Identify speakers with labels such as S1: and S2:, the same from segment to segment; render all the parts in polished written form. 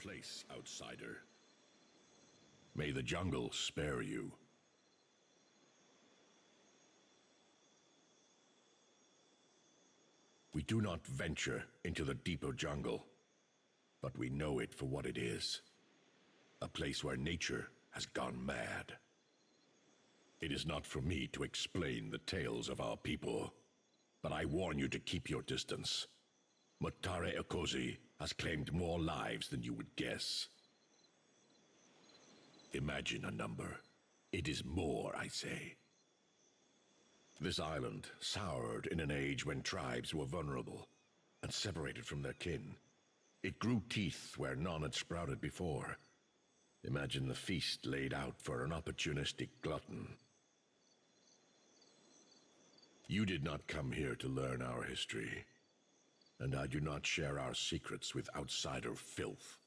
S1: place, outsider. May the jungle spare you. We do not venture into the deeper jungle, but we know it for what it is. A place where nature has gone mad. It is not for me to explain the tales of our people, but I warn you to keep your distance. Mutare Okozi has claimed more lives than you would guess. Imagine a number. It is more, I say. This island soured in an age when tribes were vulnerable and separated from their kin. It grew teeth where none had sprouted before. Imagine the feast laid out for an opportunistic glutton. You did not come here to learn our history, and I do not share our secrets with outsider filth.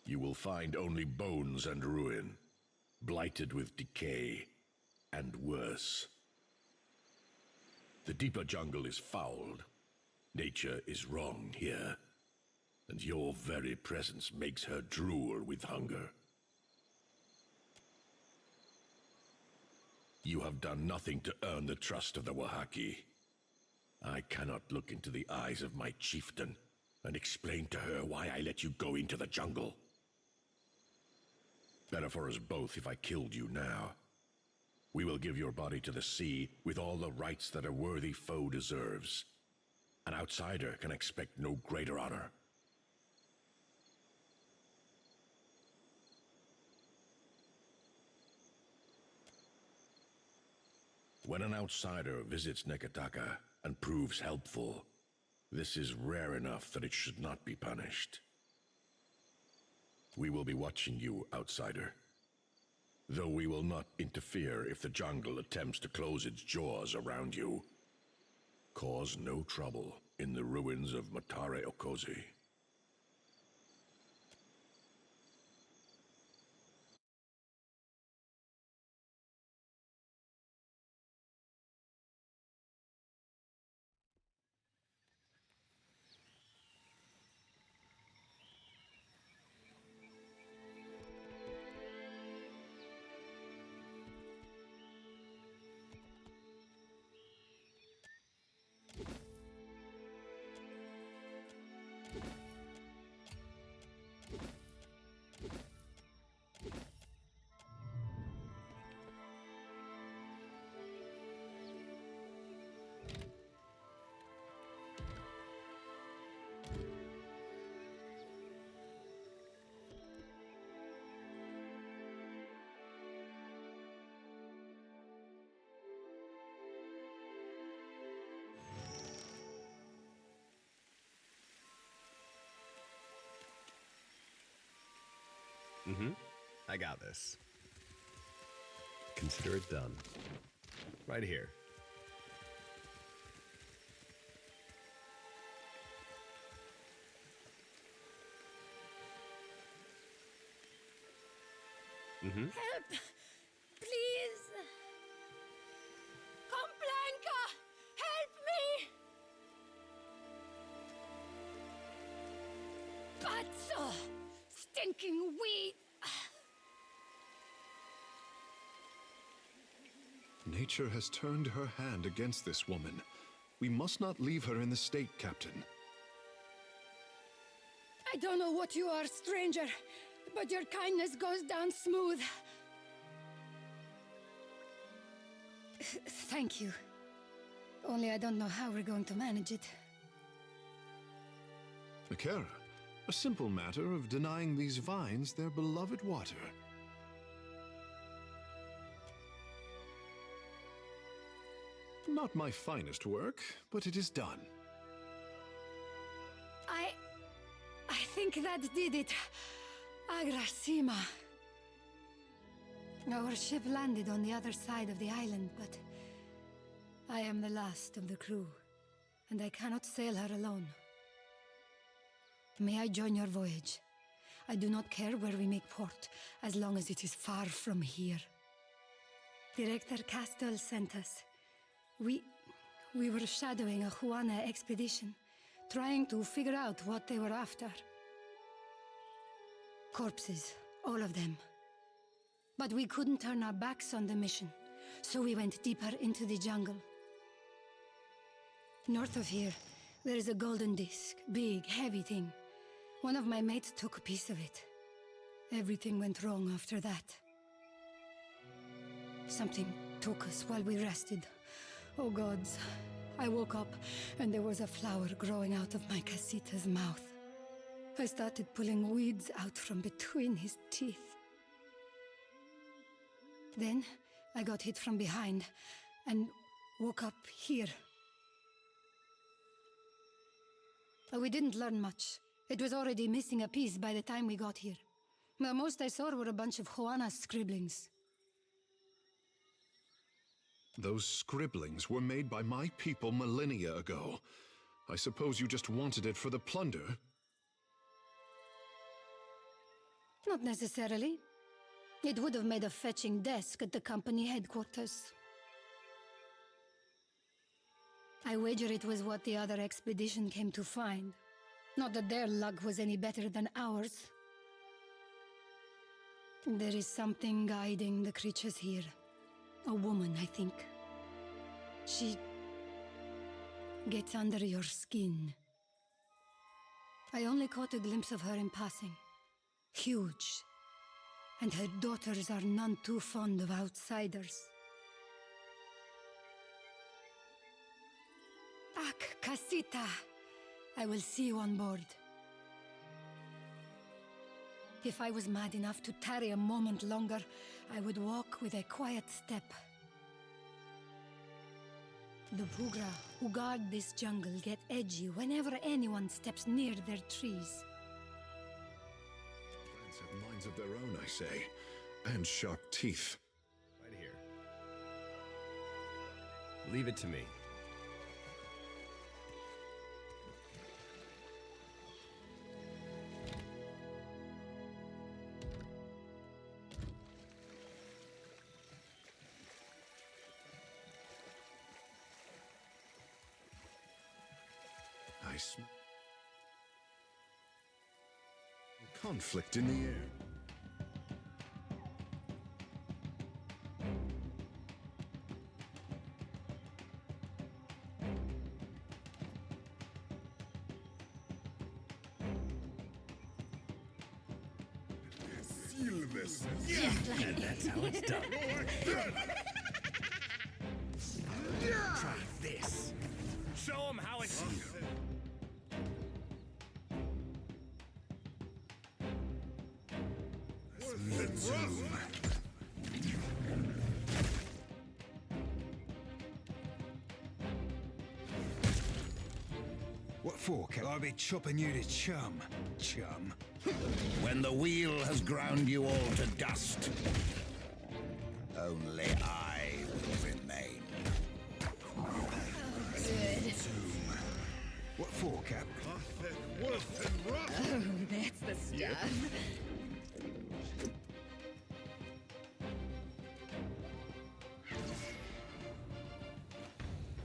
S1: You will find only bones and ruin, blighted with decay, and worse. The deeper jungle is fouled. Nature is wrong here, and your very presence makes her drool with hunger. You have done nothing to earn the trust of the Wahaki. I cannot look into the eyes of my chieftain and explain to her why I let you go into the jungle. Better for us both if I killed you now. We will give your body to the sea with all the rights that a worthy foe deserves. An outsider can expect no greater honor. When an outsider visits Nekataka and proves helpful, this is rare enough that it should not be punished. We will be watching you, outsider. Though we will not interfere if the jungle attempts to close its jaws around you. Cause no trouble in the ruins of Mutare Okozi.
S2: I got this. Consider it done. Right here.
S3: Help! Please! Come, Blanca! Help me! Pazzo! Stinking weed!
S4: Nature has turned her hand against this woman. We must not leave her in the state, Captain.
S3: I don't know what you are, stranger, but your kindness goes down smooth. Thank you. Only I don't know how we're going to manage it.
S4: Akira, a simple matter of denying these vines their beloved water. Not my finest work, but it is done.
S3: I think that did it. Agrasima. Our ship landed on the other side of the island, but I am the last of the crew, and I cannot sail her alone. May I join your voyage? I do not care where we make port, as long as it is far from here. Director Castle sent us. We we were shadowing a Juana expedition, trying to figure out what they were after. Corpses, all of them. But we couldn't turn our backs on the mission, so we went deeper into the jungle. North of here, there is a golden disc, big, heavy thing. One of my mates took a piece of it. Everything went wrong after that. Something took us while we rested. Oh gods. I woke up and there was a flower growing out of my Casita's mouth. I started pulling weeds out from between his teeth. Then I got hit from behind and woke up here. We didn't learn much. It was already missing a piece by the time we got here. The most I saw were a bunch of Juana's scribblings.
S4: Those scribblings were made by my people millennia ago. I suppose you just wanted it for the plunder?
S3: Not necessarily. It would have made a fetching desk at the company headquarters. I wager it was what the other expedition came to find. Not that their luck was any better than ours. There is something guiding the creatures here. A woman, I think. She gets under your skin. I only caught a glimpse of her in passing. Huge. And her daughters are none too fond of outsiders. Ak, Casita! I will see you on board. If I was mad enough to tarry a moment longer, I would walk with a quiet step. The Pugra who guard this jungle get edgy whenever anyone steps near their trees.
S4: Plants have minds of their own, I say, and sharp teeth.
S2: Right here. Leave it to me.
S4: I smell conflict in the air.
S2: That's how it's done. Try this. Show them how it's done.
S5: What for? Can I be chopping you to chum? Chum.
S6: When the wheel has ground you all to dust, only I will remain.
S5: What for, Cap?
S7: Oh, that's the stuff.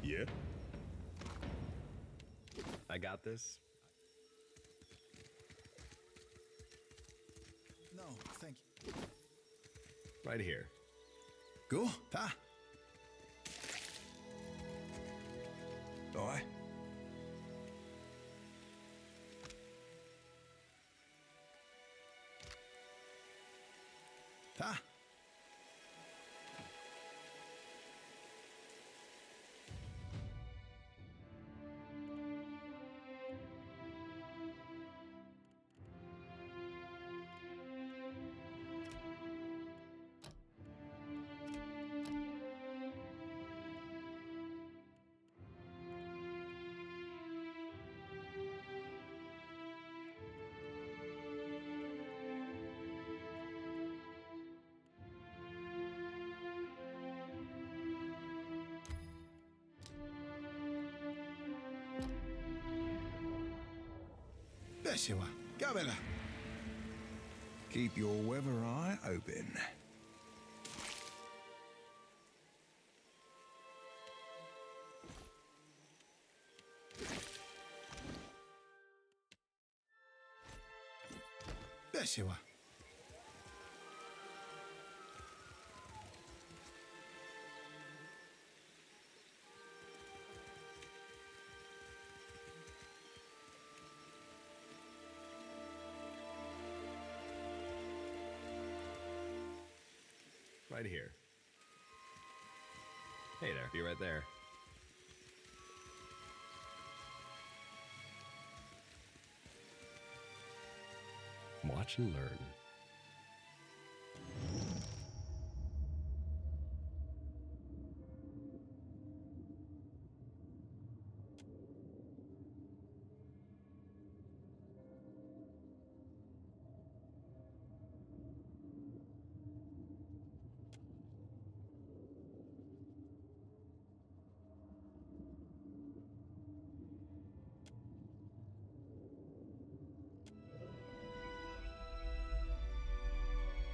S2: Yeah? I got this.
S5: No, thank you.
S2: Right here.
S5: Go, ta. Aye. Ta. Bless you, Gabella. Keep your weather eye open. Bless you.
S2: Right here. Hey there, be right there. Watch and learn.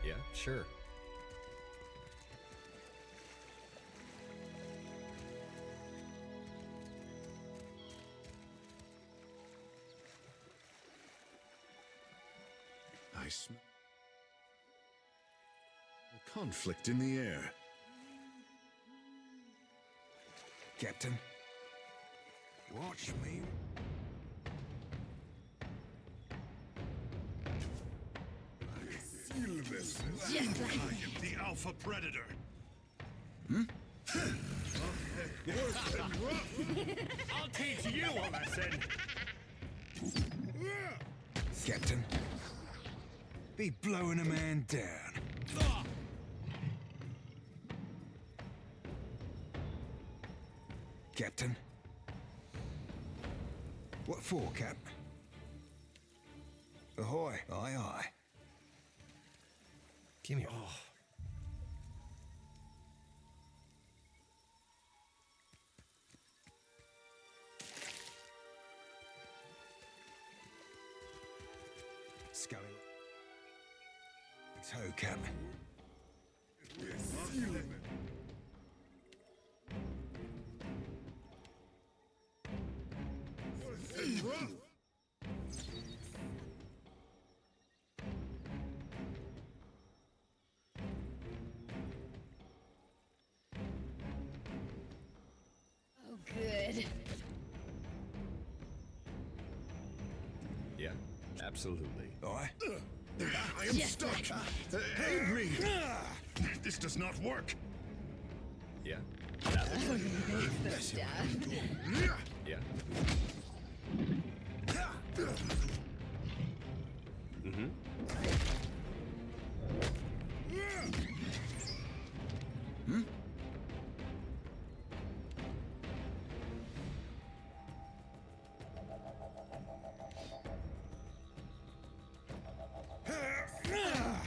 S2: Yeah, sure.
S4: I smell conflict in the air.
S5: Captain. Watch me. Feel this.
S7: Just like
S4: I am the Alpha Predator.
S2: I'll teach you a lesson.
S5: Captain. Be blowing a man down. Captain. What for, Cap? Ahoy, aye aye.
S2: Give me. Oh.
S5: Scully. It's ho, Cap.
S7: oh, good.
S2: Yeah, absolutely.
S5: Aye.
S4: I am
S7: Yes.
S4: stuck. Aid me. This does not work.
S2: Yeah.
S7: The stuff.
S2: Yeah. Mm-hmm.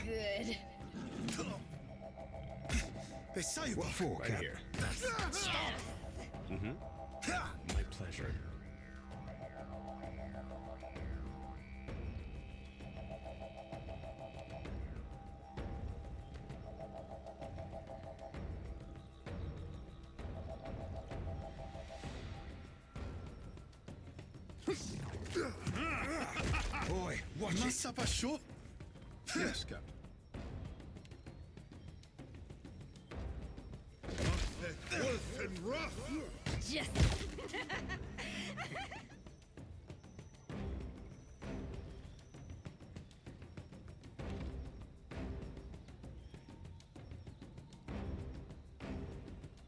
S7: Good.
S5: They say what for,
S2: Right
S5: Cap?
S2: here.
S7: Yes.
S2: My pleasure.
S5: Boy, watch it.
S4: Ça pas chaud? Yes, Captain. Wolf and rough.
S7: Just.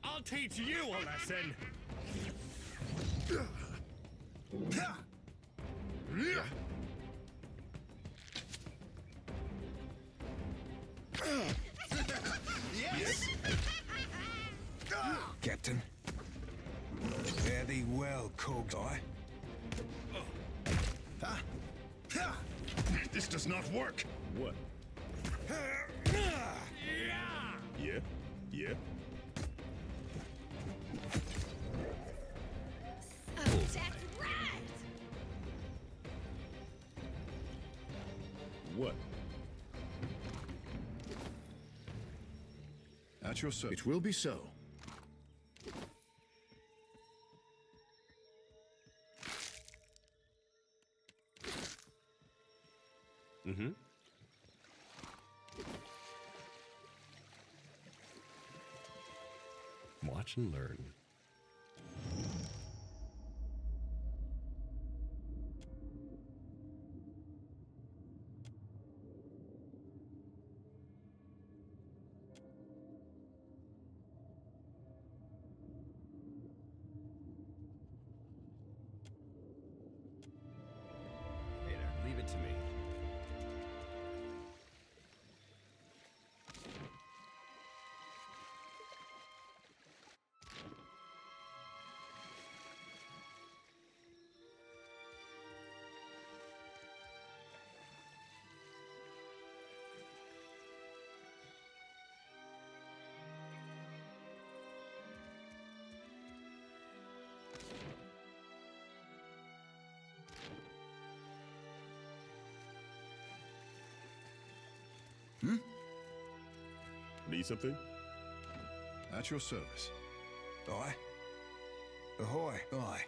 S2: I'll teach you a lesson.
S5: Captain. Fare thee well, cogs. Aye.
S4: This does not work.
S2: What?
S4: Yeah. Yeah.
S7: Oh, that's right.
S2: What?
S4: At your service. It will be so.
S2: Mm-hmm.
S8: watch and learn.
S2: Hey there, leave it to me.
S1: Need something?
S4: At your service.
S5: Aye. Ahoy. Aye.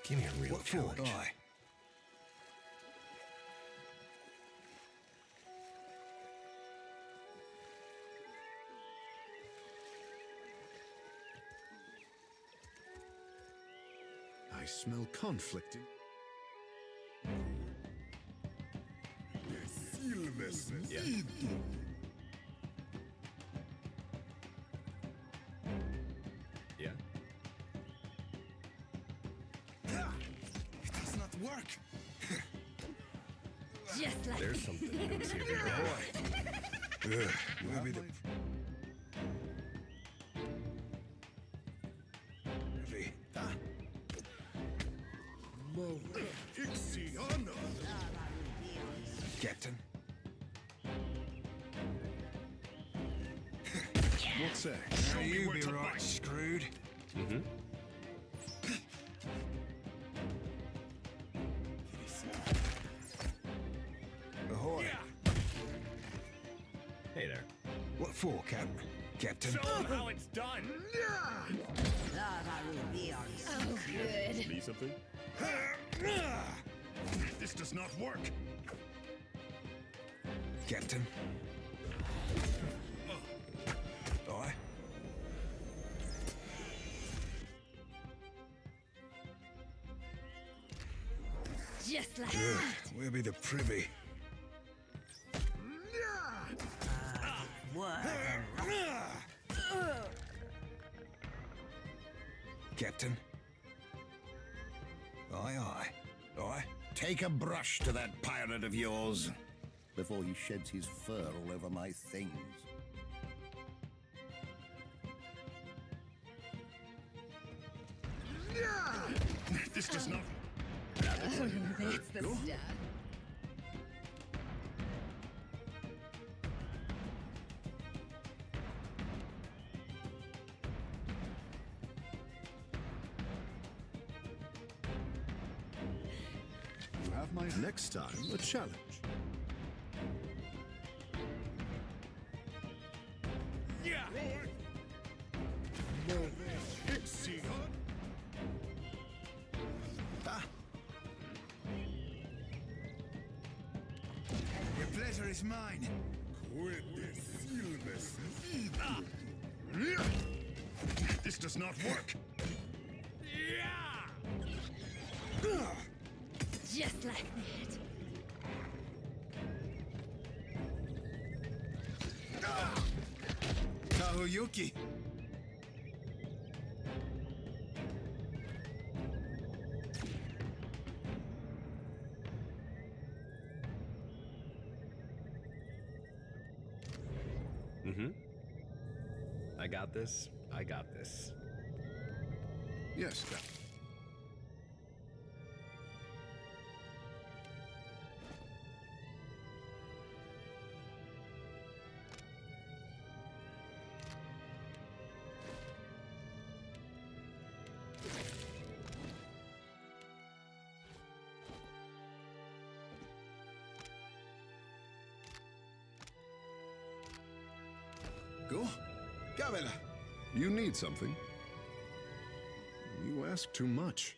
S8: Give me a real
S5: What for?
S8: challenge.
S5: Aye.
S4: I smell conflict in...
S1: Yeah.
S2: Yeah?
S5: It does not work.
S7: Just like
S2: There's something loose here.
S5: Ugh, where be the... Heavy. Captain.
S4: What's that?
S5: Now you be right screwed. Ahoy.
S2: Hey there.
S5: What for, Captain?
S2: Show 'em how it's done!
S7: oh, good.
S1: Need something?
S6: This does not work.
S5: Captain. Aye.
S7: Just like
S5: Ugh,
S7: that.
S5: where be the privy? Captain. Aye, aye. Aye.
S6: Take a brush to that pirate of yours before he sheds his fur all over my things.
S2: This does not...
S7: That's the stuff.
S4: You have my... Next time, a challenge.
S2: Yeah!
S5: Your pleasure is mine.
S6: This does not work.
S2: Yeah!
S7: Just like that.
S5: Kahuyuki.
S2: I got this. I got this.
S4: Yes, Captain.
S5: Go. Gavela.
S4: You need something? You ask too much.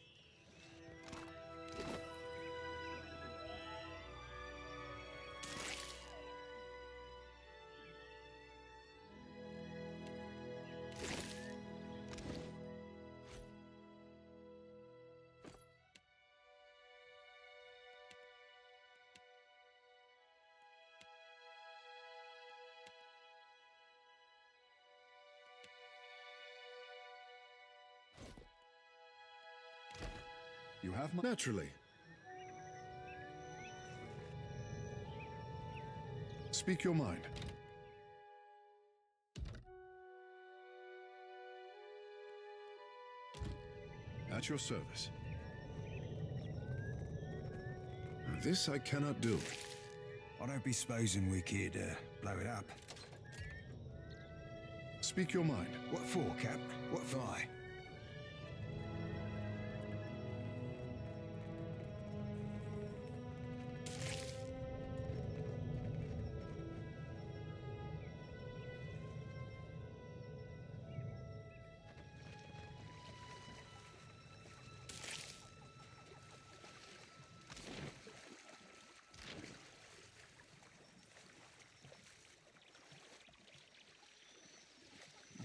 S5: You have my...
S4: Naturally. Speak your mind. At your service. This I cannot do.
S5: I don't be supposing we could blow it up.
S4: Speak your mind.
S5: What for, Cap? What for I?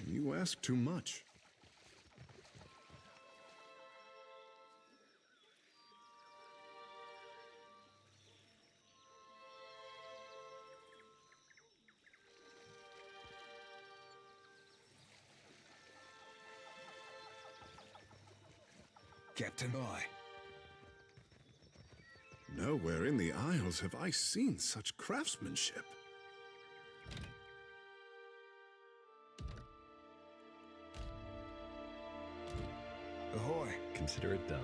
S4: You ask too much.
S5: Captain I.
S4: Nowhere in the Isles have I seen such craftsmanship.
S5: Ahoy.
S8: Consider it done.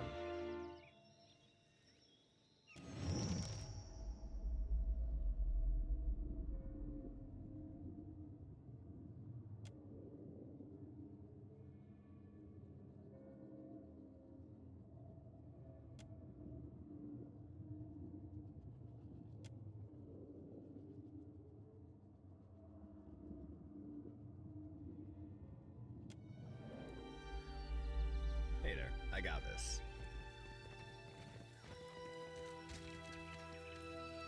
S8: Hey there, I got this.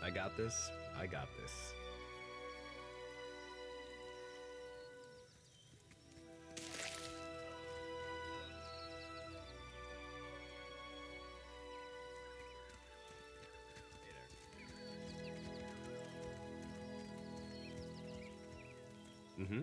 S8: I got this. I got this. Hey there. Mm-hmm.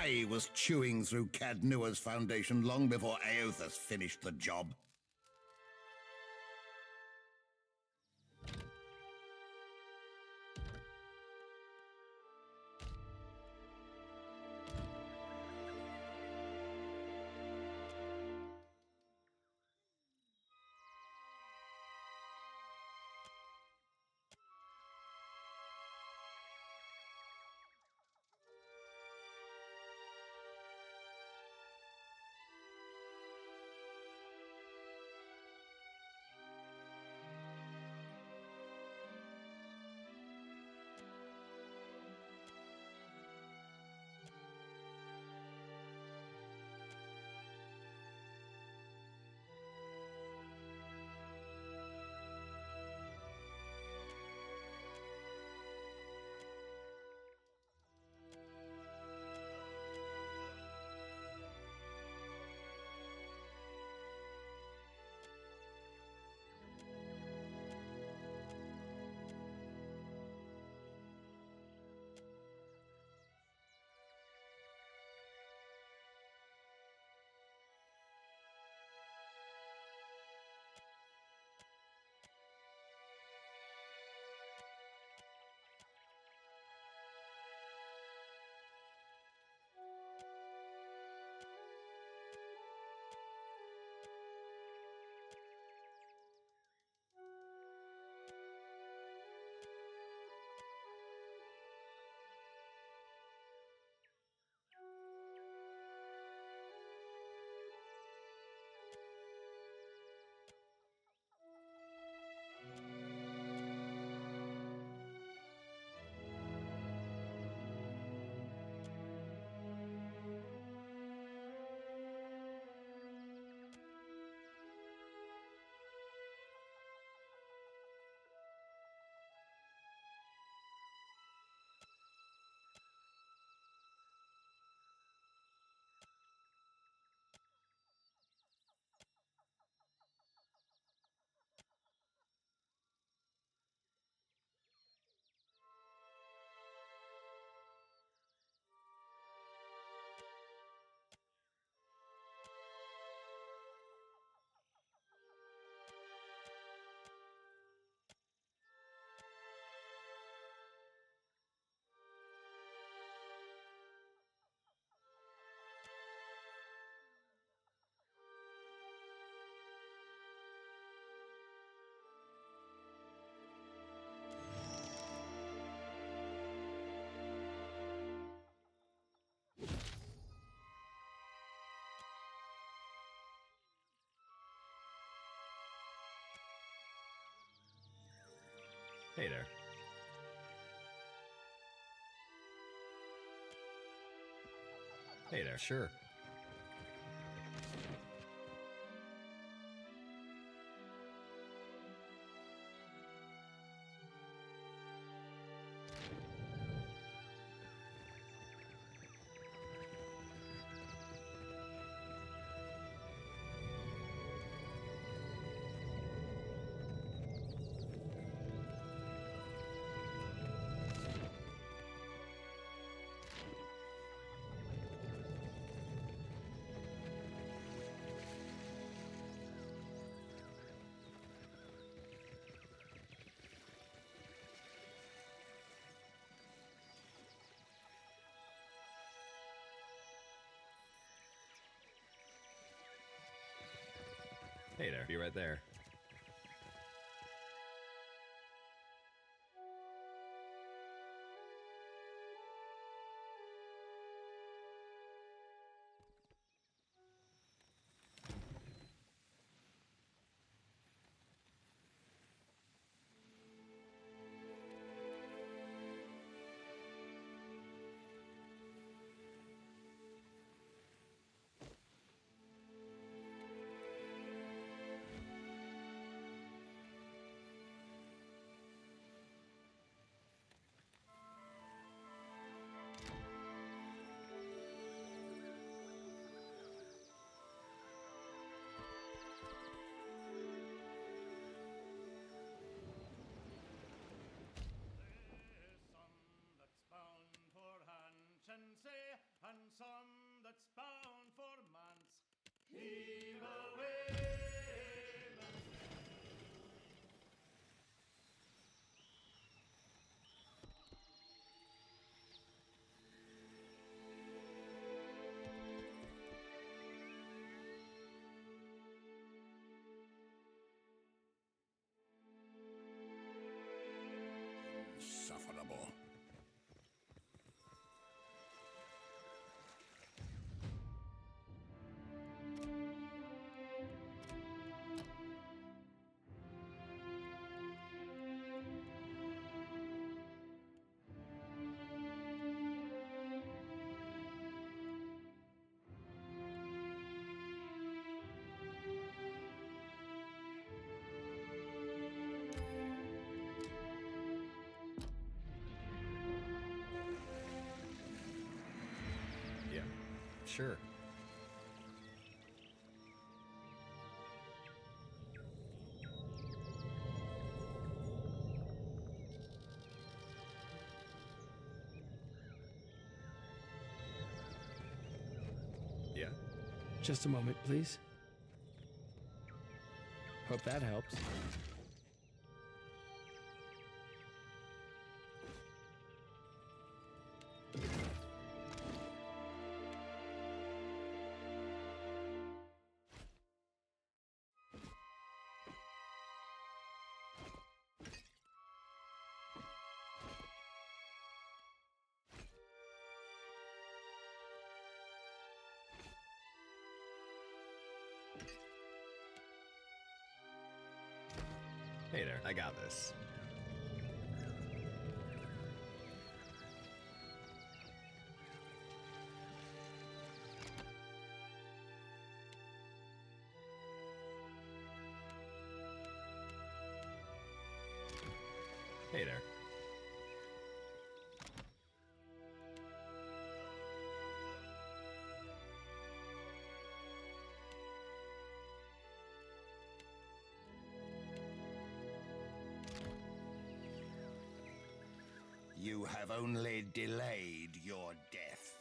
S6: Faye was chewing through Cadnua's foundation long before Eothas finished the job.
S8: Hey there. Hey there. Sure. Hey there. Be right there. sure. Yeah?
S9: Just a moment, please. Hope that helps.
S8: Hey there, I got this. Hey there.
S6: You have only delayed your death.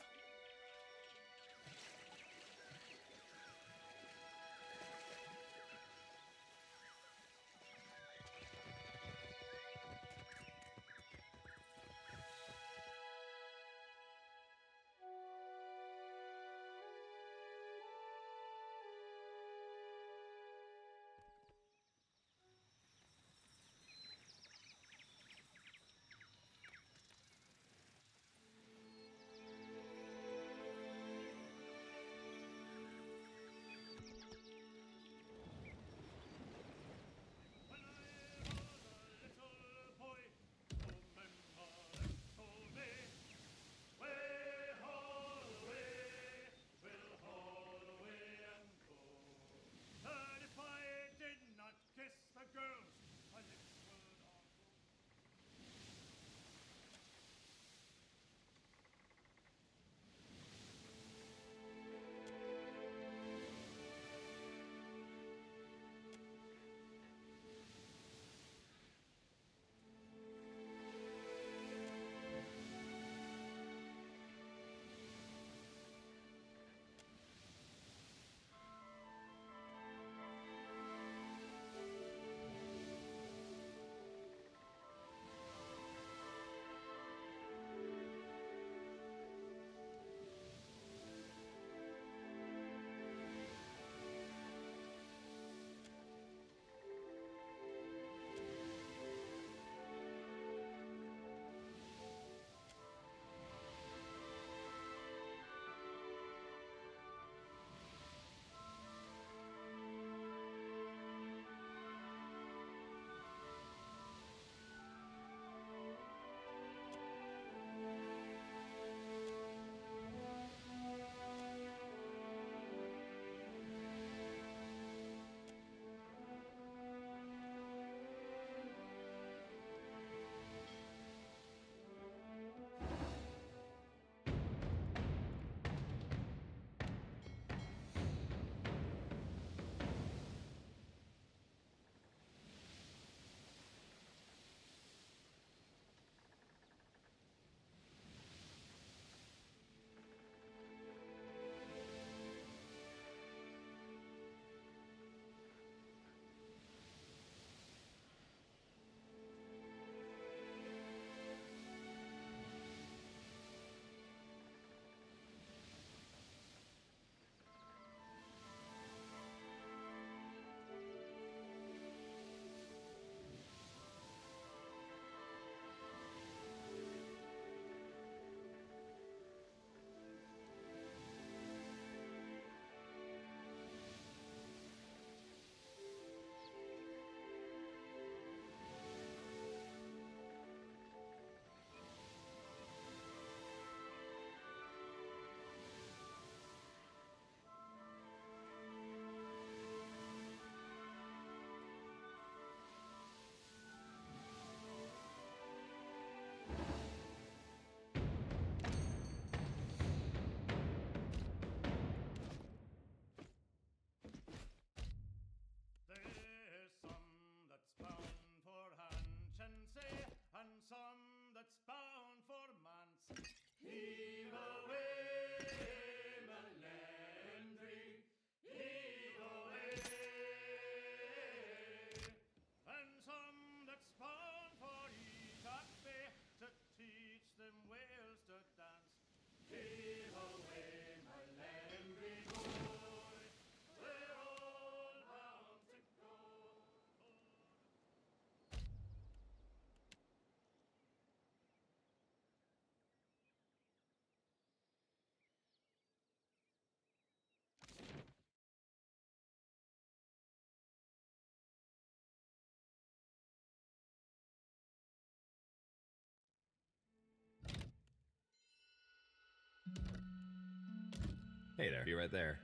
S8: Hey there, be right there.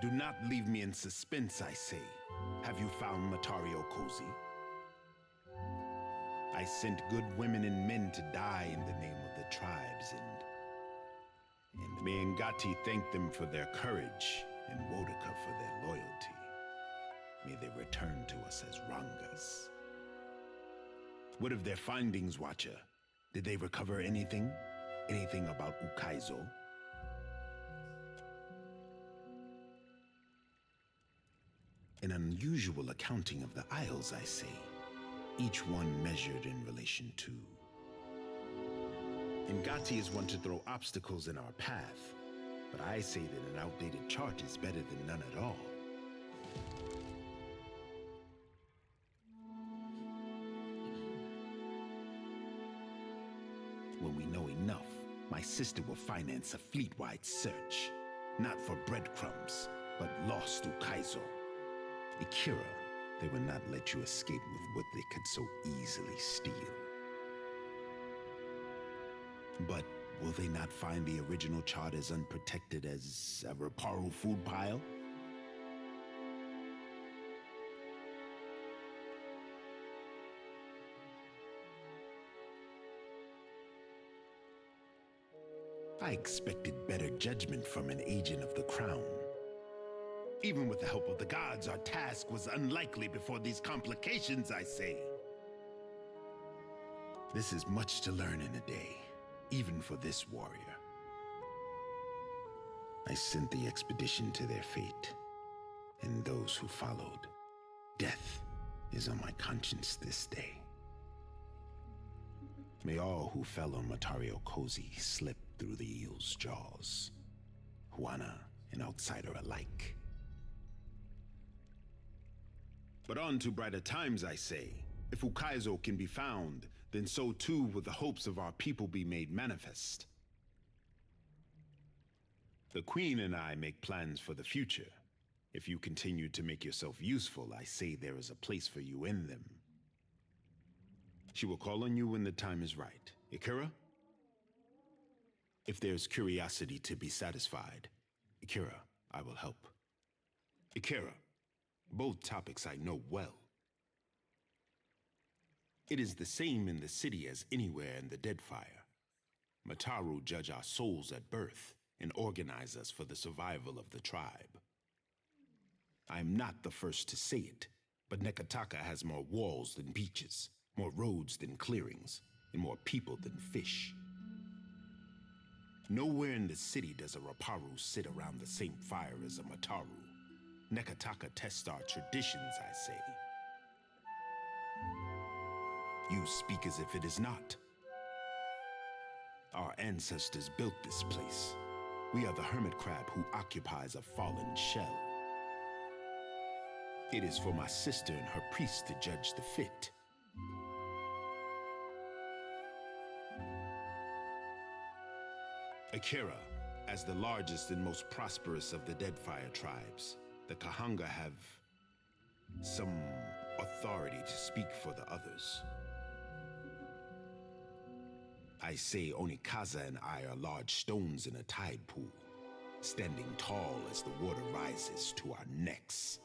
S2: Do not leave me in suspense, I say. Have you found Matario Cozy? I sent good women and men to die in the name of the tribes, and may Ngati thank them for their courage, and Wodaka for their loyalty. May they return to us as Rangas. What of their findings, Watcher? Did they recover anything? Anything about Ukaizo? An unusual accounting of the Isles, I say. Each one measured in relation to. Ngati is one to throw obstacles in our path, but I say that an outdated chart is better than none at all. When we know enough, my sister will finance a fleet-wide search. Not for breadcrumbs, but lost Ukaizo. Ikira, they will not let you escape with what they could so easily steal. But will they not find the original chart as unprotected as a Reparo food pile? I expected better judgment from an agent of the crown. Even with the help of the gods, our task was unlikely before these complications, I say. This is much to learn in a day, even for this warrior. I sent the expedition to their fate, and those who followed. Death is on my conscience this day. May all who fell on Matario Cozy slip through the eel's jaws, Huana and outsider alike. But on to brighter times, I say. If Ukaizo can be found, then so too will the hopes of our people be made manifest. The Queen and I make plans for the future. If you continue to make yourself useful, I say there is a place for you in them. She will call on you when the time is right. Ikira? If there's curiosity to be satisfied, Ikira, I will help. Ikira. Both topics I know well. It is the same in the city as anywhere in the Deadfire. Mataru judge our souls at birth and organize us for the survival of the tribe. I am not the first to say it, but Nekataka has more walls than beaches, more roads than clearings, and more people than fish. Nowhere in the city does a Raparu sit around the same fire as a Mataru. Nekataka tests our traditions, I say. You speak as if it is not. Our ancestors built this place. We are the hermit crab who occupies a fallen shell. It is for my sister and her priest to judge the fit. Akira, as the largest and most prosperous of the Deadfire tribes, the Kahanga have some authority to speak for the others. I say Onikaza and I are large stones in a tide pool, standing tall as the water rises to our necks.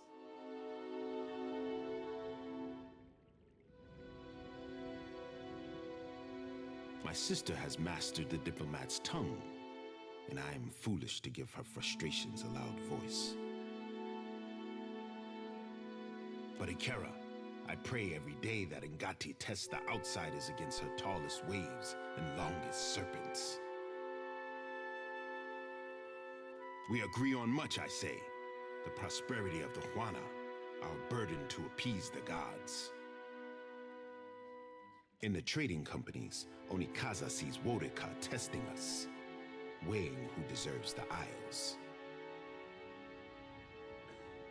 S2: My sister has mastered the diplomat's tongue, and I am foolish to give her frustrations a loud voice. But Ikera, I pray every day that Ngati tests the outsiders against her tallest waves and longest serpents. We agree on much, I say. The prosperity of the Huana, our burden to appease the gods. In the trading companies, Onikaza sees Wodeka testing us, weighing who deserves the Isles.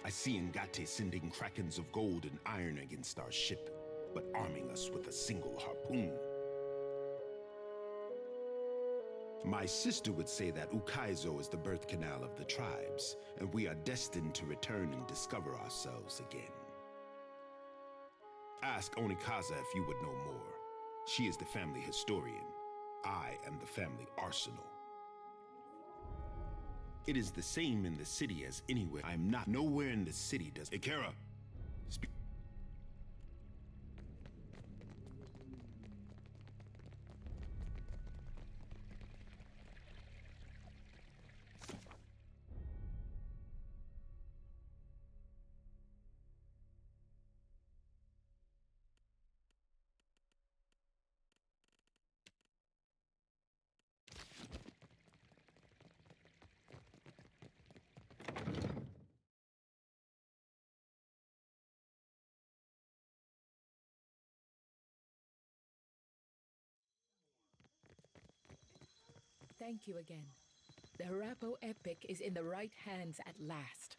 S2: I see Ngate sending krakens of gold and iron against our ship, but arming us with a single harpoon. My sister would say that Ukaizo is the birth canal of the tribes, and we are destined to return and discover ourselves again. Ask Onikaza if you would know more. She is the family historian. I am the family arsenal. It is the same in the city as anywhere. I am not. Nowhere in the city does. Ikera!
S10: Thank you again. The Harapo epic is in the right hands at last.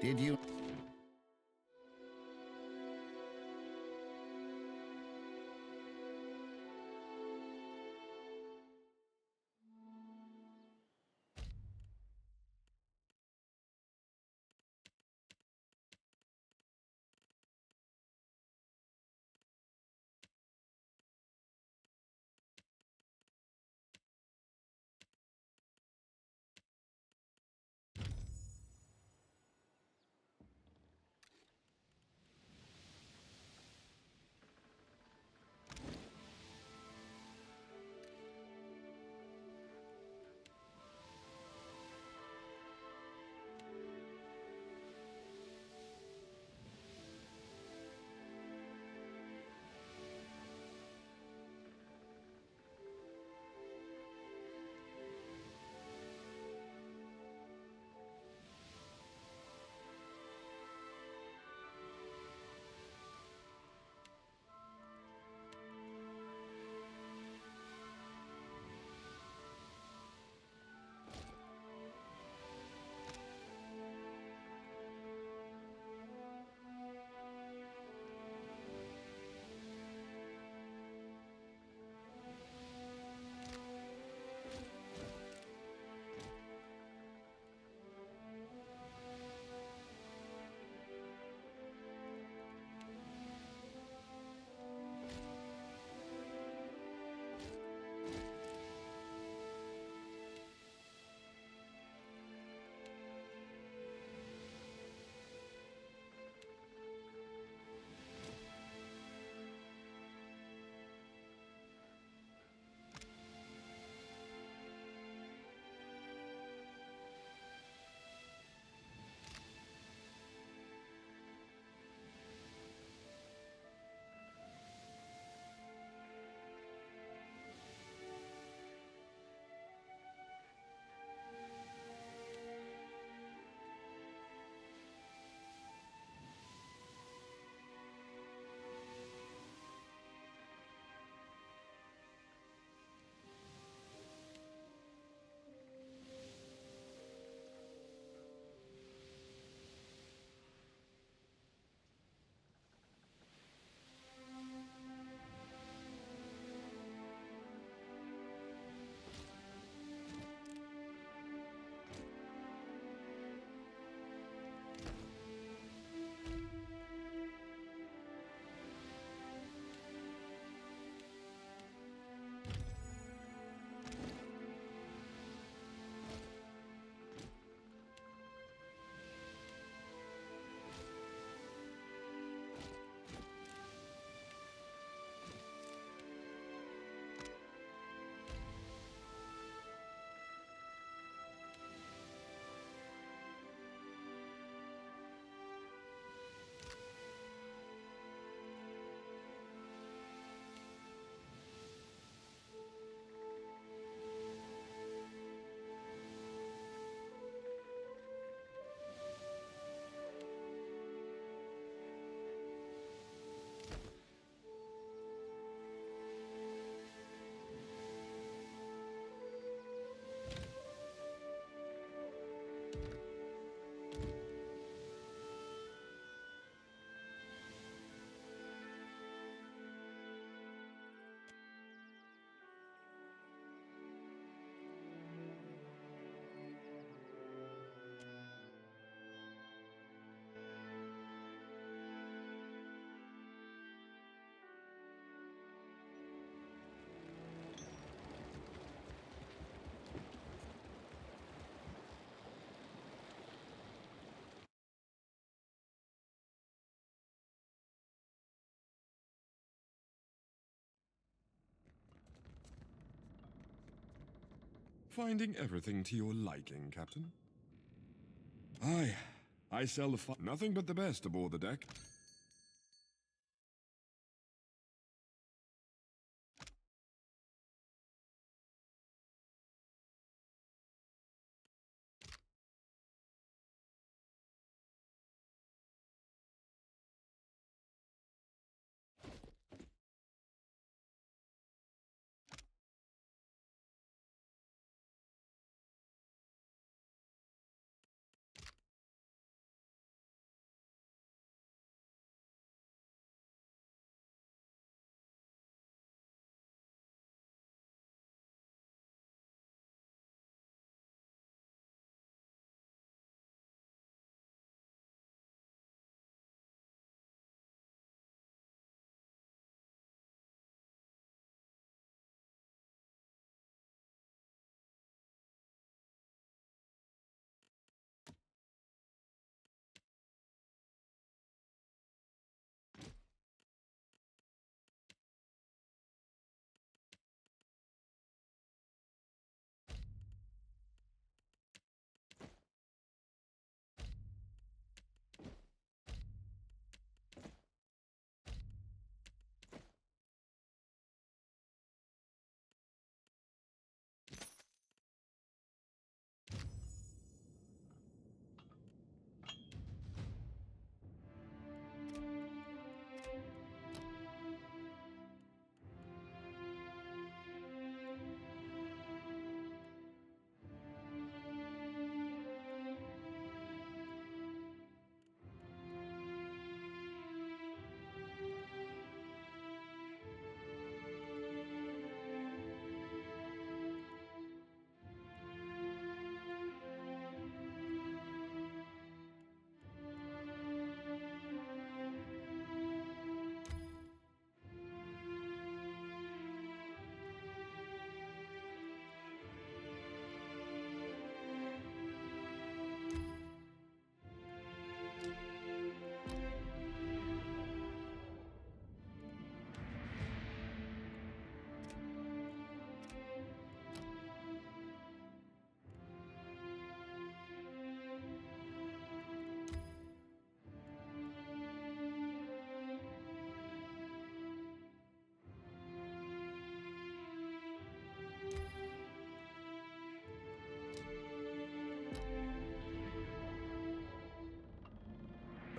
S6: Did you?
S11: Finding everything to your liking, Captain? Aye, I sell the nothing but the best aboard the deck.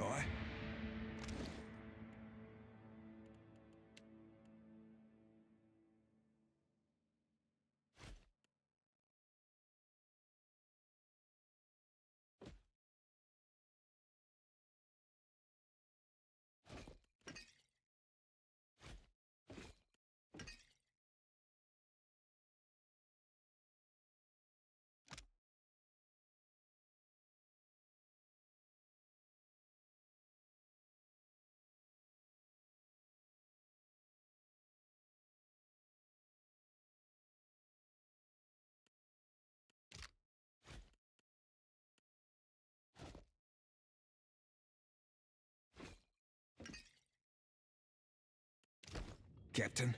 S5: Aye. Captain?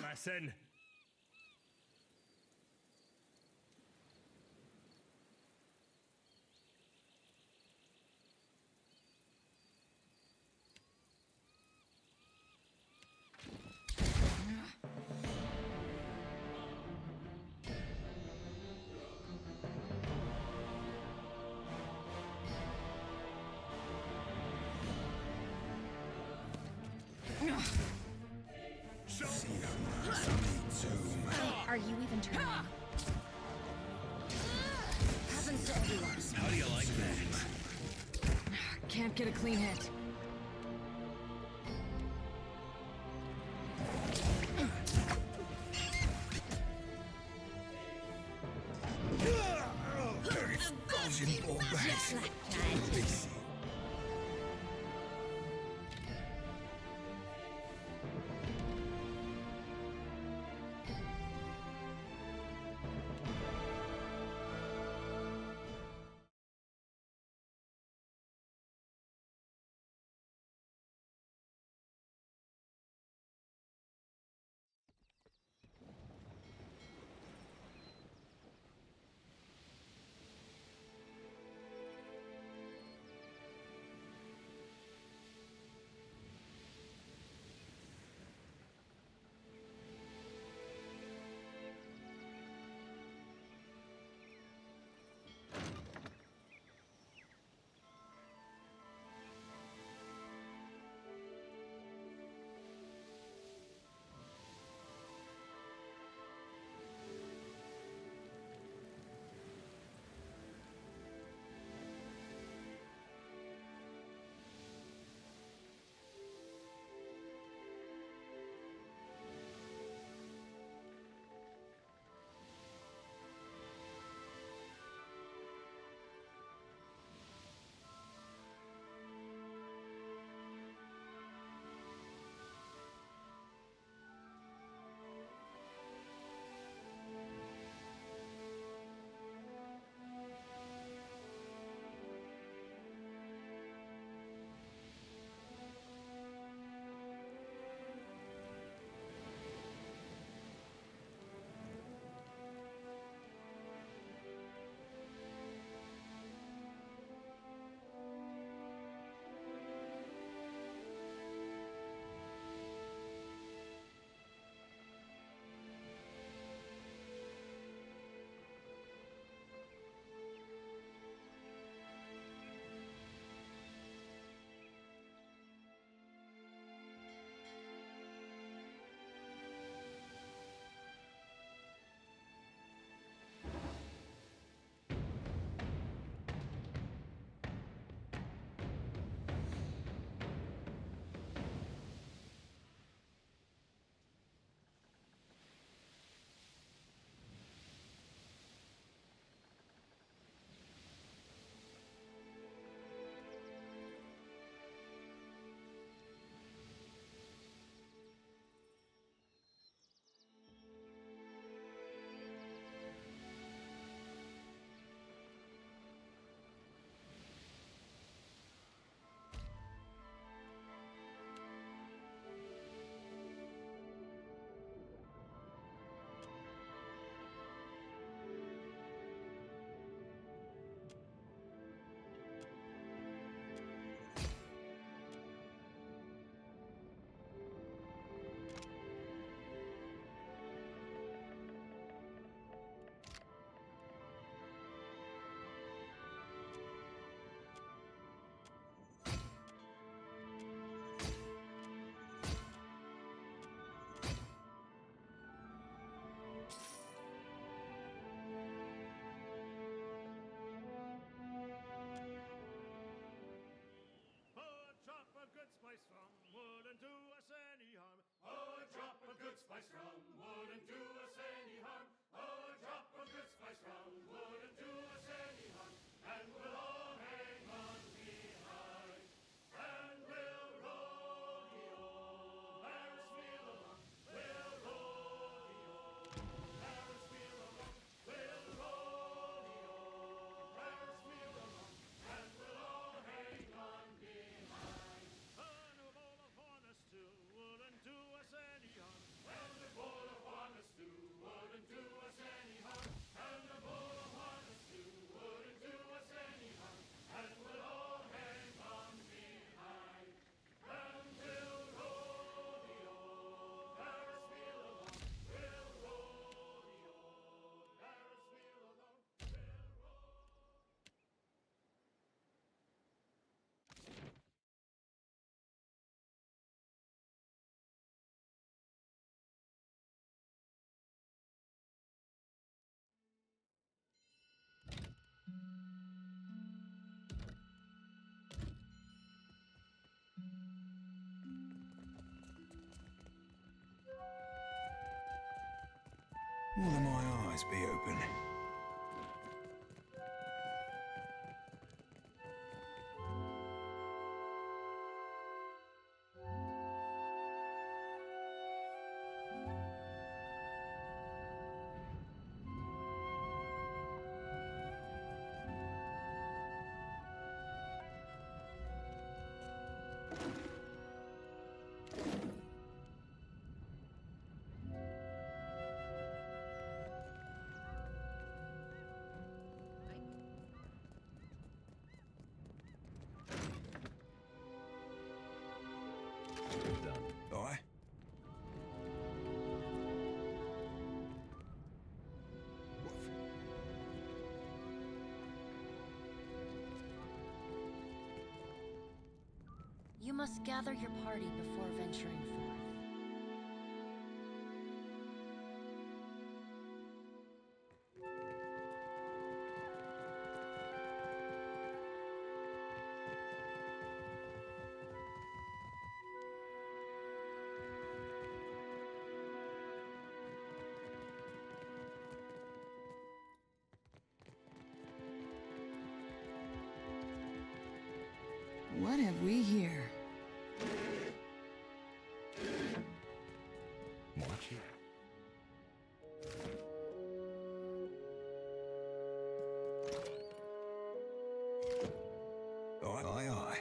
S8: lesson.
S7: Are you even trying? Happens to everyone.
S8: How do you like that?
S7: Can't get a clean hit. Just like that.
S5: Will my eyes be open? Aye.
S7: You must gather your party before venturing forth.
S12: What have we here?
S5: Aye, aye, aye.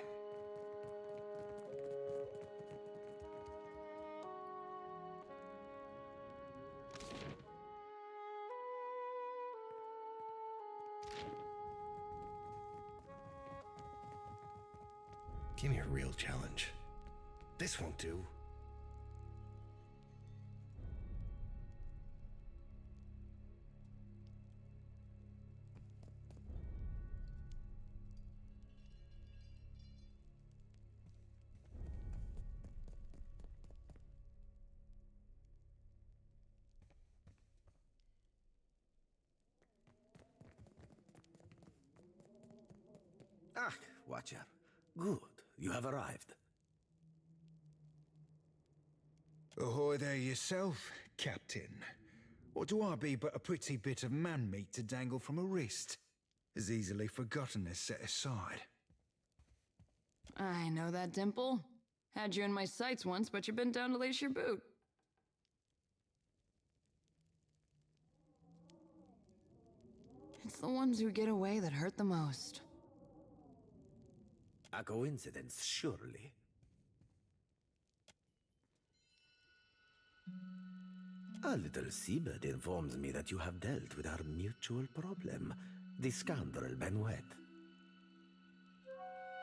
S6: Give me a real challenge. This won't do. Ah, Watcher. Good. You have arrived.
S5: Ahoy there yourself, Captain. Or do I be but a pretty bit of man meat to dangle from a wrist? As easily forgotten as set aside.
S12: I know that dimple. Had you in my sights once, but you've been down to lace your boot. It's the ones who get away that hurt the most.
S6: A coincidence, surely. A little seabird informs me that you have dealt with our mutual problem, the scoundrel Benoit.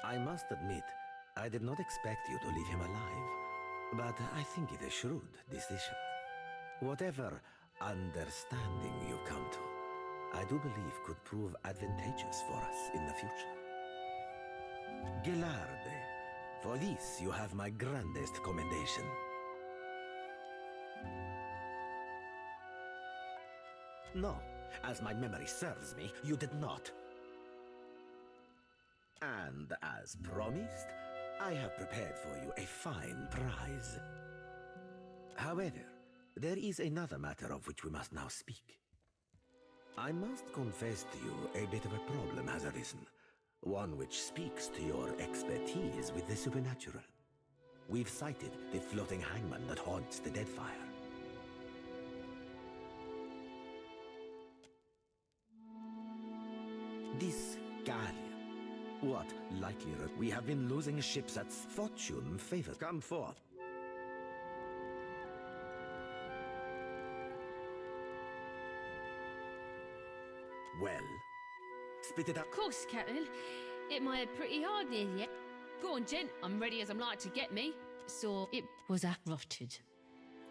S6: I must admit, I did not expect you to leave him alive, but I think it a shrewd decision. Whatever understanding you come to, I do believe could prove advantageous for us in the future. Gelarde, for this you have my grandest commendation. No, as my memory serves me, you did not. And as promised, I have prepared for you a fine prize. However, there is another matter of which we must now speak. I must confess to you a bit of a problem has arisen. One which speaks to your expertise with the supernatural. We've sighted the floating hangman that haunts the Deadfire. This galleon. What likelihood? We have been losing ships as fortune favors. Come forth. Well, spit it out.
S13: Of course, Captain. It might have pretty hard near yet. Go on, gent. I'm ready as I'm like to get me. So it was uprooted.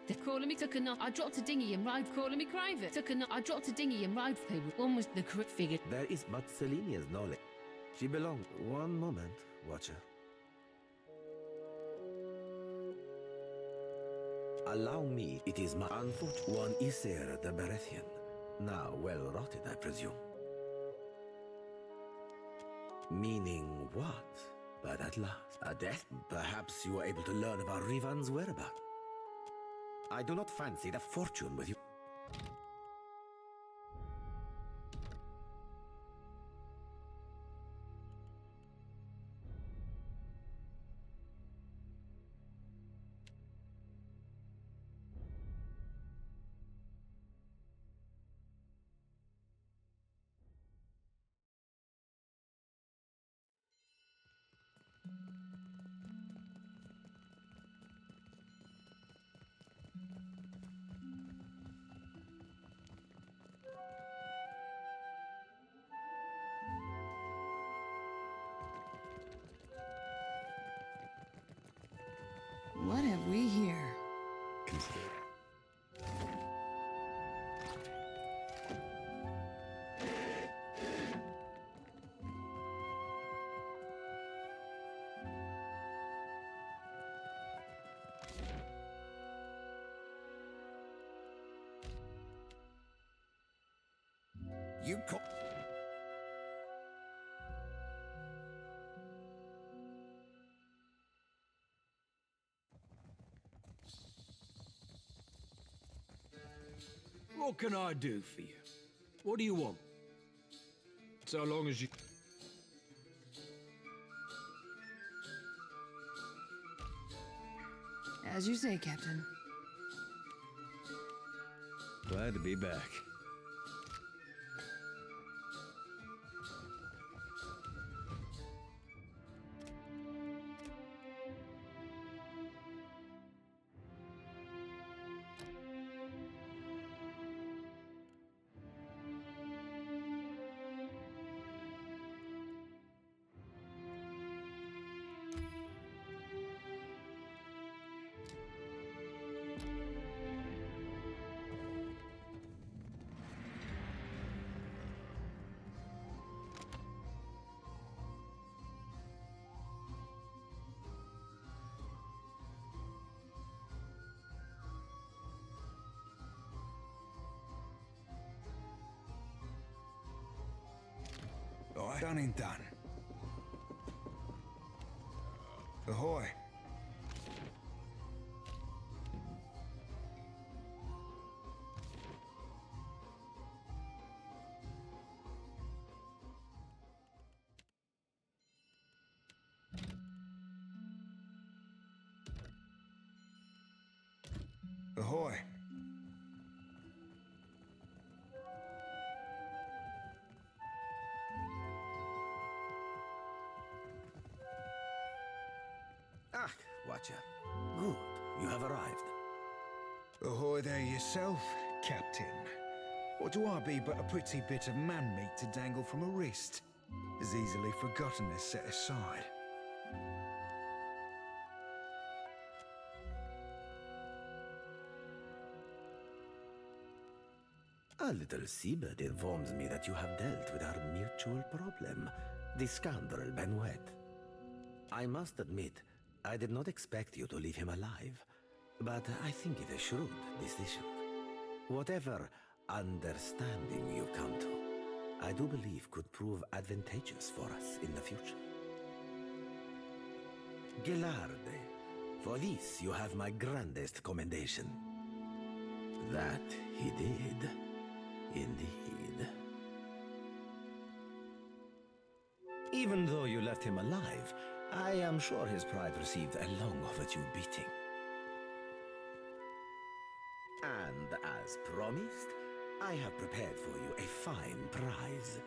S13: They're calling me took a knot. I dropped a dinghy and ride calling me private. Took a knot. I dropped a dinghy and ride they were almost the correct figure.
S6: There is but Selenia's knowledge. She belonged. One moment, Watcher. Allow me, it is my unfortunate one Isera the Berethian. Now well rotted, I presume. Meaning what? But at last, a death. Perhaps you were able to learn about Rivan's whereabouts. I do not fancy the fortune with you.
S12: What have we here?
S6: Consider.
S5: You co-
S8: What can I do for you? What do you want?
S9: So long as you...
S12: As you say, Captain.
S8: Glad to be back.
S5: Right, done and done. Ahoy. Ahoy.
S6: Ah, Watcher. Good. You have arrived.
S5: Ahoy there yourself, Captain. Or do I be but a pretty bit of man meat to dangle from a wrist? As easily forgotten as set aside.
S6: A little seabird informs me that you have dealt with our mutual problem, the scoundrel Benoit. I must admit, I did not expect you to leave him alive, but I think it a shrewd decision. Whatever understanding you come to, I do believe could prove advantageous for us in the future. Gelarde, for this you have my grandest commendation. That he did, indeed. Even though you left him alive, I am sure his pride received a long overdue beating. And as promised, I have prepared for you a fine prize.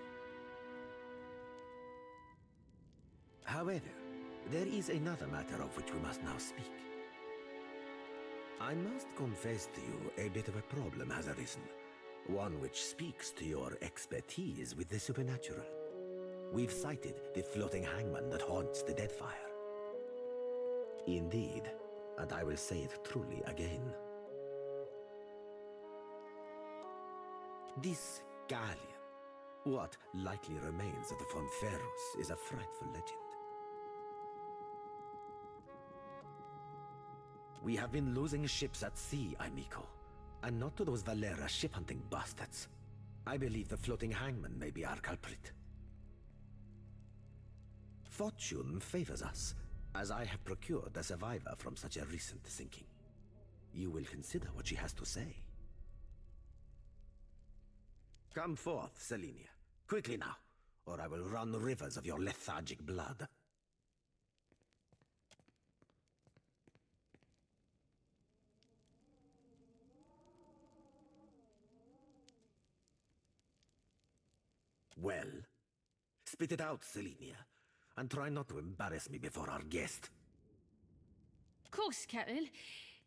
S6: However, there is another matter of which we must now speak. I must confess to you a bit of a problem has arisen, one which speaks to your expertise with the supernatural. We've sighted the floating hangman that haunts the Deadfire. Indeed, and I will say it truly again. This galleon, what likely remains of the Von Ferrus, is a frightful legend. We have been losing ships at sea, amico, and not to those Valera ship-hunting bastards. I believe the floating hangman may be our culprit. Fortune favors us, as I have procured a survivor from such a recent sinking. You will consider what she has to say. Come forth, Selenia. Quickly now, or I will run rivers of your lethargic blood. Well, spit it out, Selenia, and try not to embarrass me before our guest.
S13: Of course, Captain.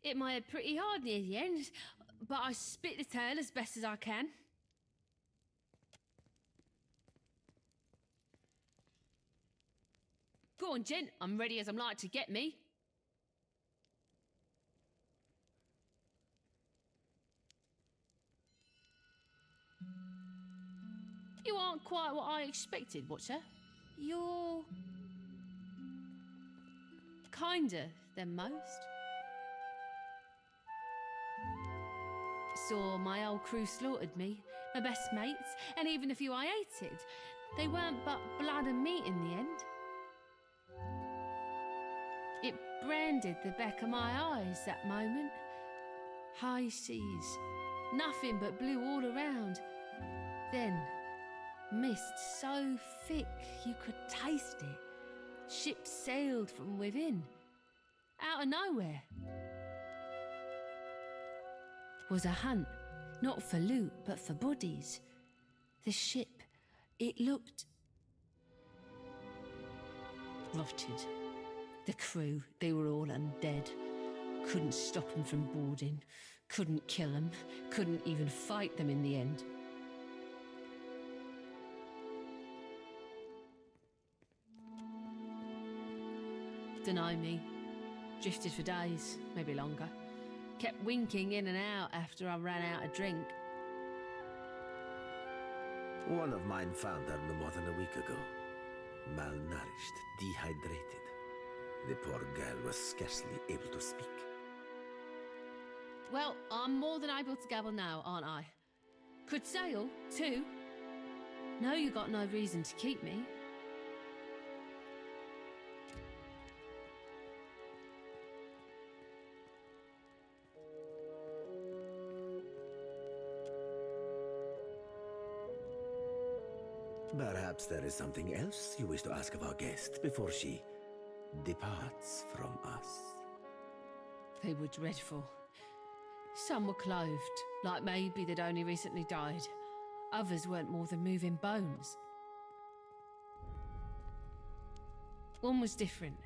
S13: It might have pretty hard near the end, but I spit the tale as best as I can. Go on, gent. I'm ready as I'm like to get me. You aren't quite what I expected, Watcher. You're kinder than most. Saw my old crew slaughtered me, my best mates, and even a few I hated. They weren't but blood and meat in the end. It branded the back of my eyes that moment. High seas, nothing but blue all around. Then, mist so thick you could taste it. Ships sailed from within, out of nowhere. Was a hunt, not for loot, but for bodies. The ship, it looked rotted. The crew, they were all undead. Couldn't stop them from boarding, couldn't kill them, couldn't even fight them in the end. Deny me. Drifted for days, maybe longer. Kept winking in and out after I ran out of drink.
S6: One of mine found her no more than a week ago. Malnourished, dehydrated. The poor girl was scarcely able to speak.
S13: Well, I'm more than able to gabble now, aren't I? Could sail, too. No, you got no reason to keep me.
S6: Perhaps there is something else you wish to ask of our guest before she departs from us.
S13: They were dreadful. Some were clothed, like maybe they'd only recently died. Others weren't more than moving bones. One was different.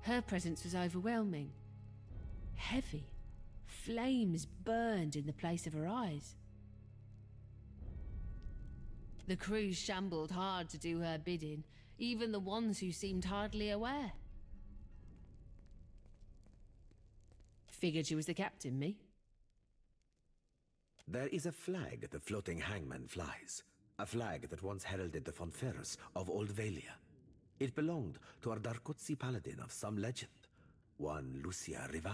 S13: Her presence was overwhelming. Heavy. Flames burned in the place of her eyes. The crew shambled hard to do her bidding, even the ones who seemed hardly aware. Figured she was the captain, me.
S6: There is a flag the floating hangman flies. A flag that once heralded the Fonferus of Old Valia. It belonged to our Darkotsi paladin of some legend, one Lucia Rivan.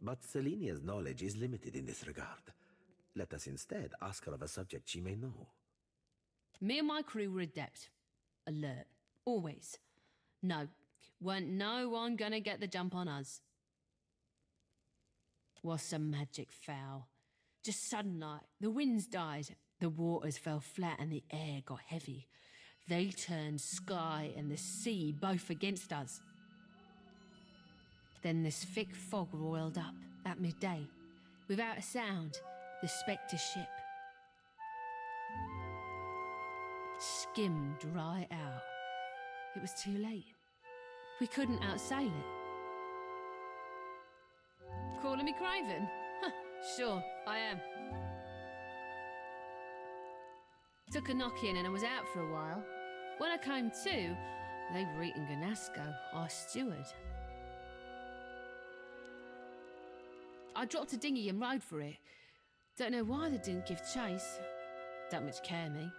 S6: But Selenia's knowledge is limited in this regard. Let us instead ask her of a subject she may know.
S13: Me and my crew were adept. Alert. Always. No. Weren't no one gonna get the jump on us. Was some magic foul. Just sudden like, the winds died, the waters fell flat and the air got heavy. They turned sky and the sea both against us. Then this thick fog roiled up at midday. Without a sound, the Spectre ship skimmed right out. It was too late. We couldn't outsail it. Calling me Craven? Sure, I am. Took a knock in and I was out for a while. When I came to, they were eating Ganasco, our steward. I dropped a dinghy and rode for it. Don't know why they didn't give chase. Don't much care me.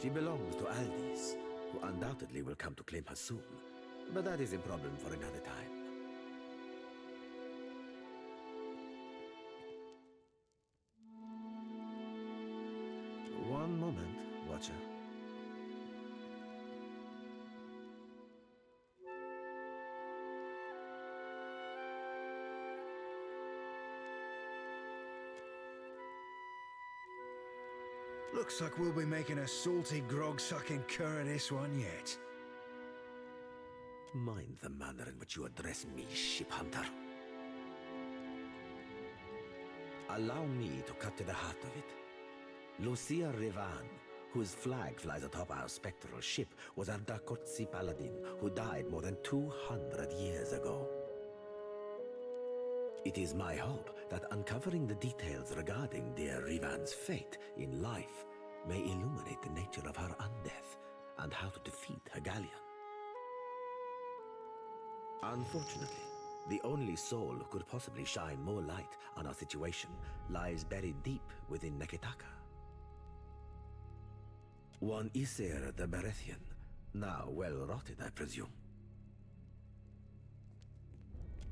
S6: She belongs to Aldis, who undoubtedly will come to claim her soon. But that is a problem for another time. One moment, Watcher.
S5: Looks like we'll be making a salty grog-sucking cur of this one yet.
S6: Mind the manner in which you address me, ship hunter. Allow me to cut to the heart of it. Lucia Rivan, whose flag flies atop our spectral ship, was a Darkotsi paladin who died more than 200 years ago. It is my hope that uncovering the details regarding dear Rivan's fate in life may illuminate the nature of her undeath and how to defeat her galleon. Unfortunately, the only soul who could possibly shine more light on our situation lies buried deep within Neketaka. One Isir the Berethian, now well rotted, I presume.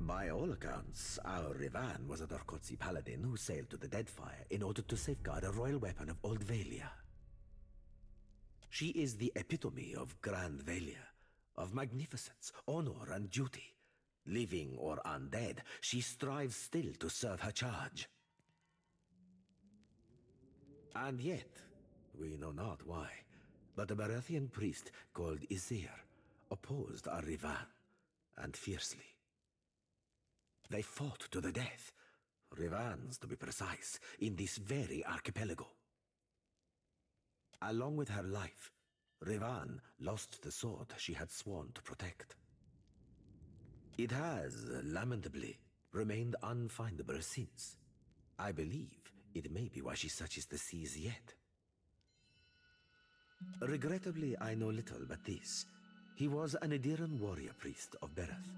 S6: By all accounts, our Rivan was a Dorkotzi paladin who sailed to the Deadfire in order to safeguard a royal weapon of Old Valia. She is the epitome of Grand Valia, of magnificence, honor, and duty. Living or undead, she strives still to serve her charge. And yet, we know not why, but a Berethian priest called Isir opposed our Rivan, and fiercely. They fought to the death, Rivans to be precise, in this very archipelago. Along with her life, Rivan lost the sword she had sworn to protect. It has, lamentably, remained unfindable since. I believe it may be why she searches the seas yet. Regrettably, I know little but this. He was an Ediran warrior priest of Bereth,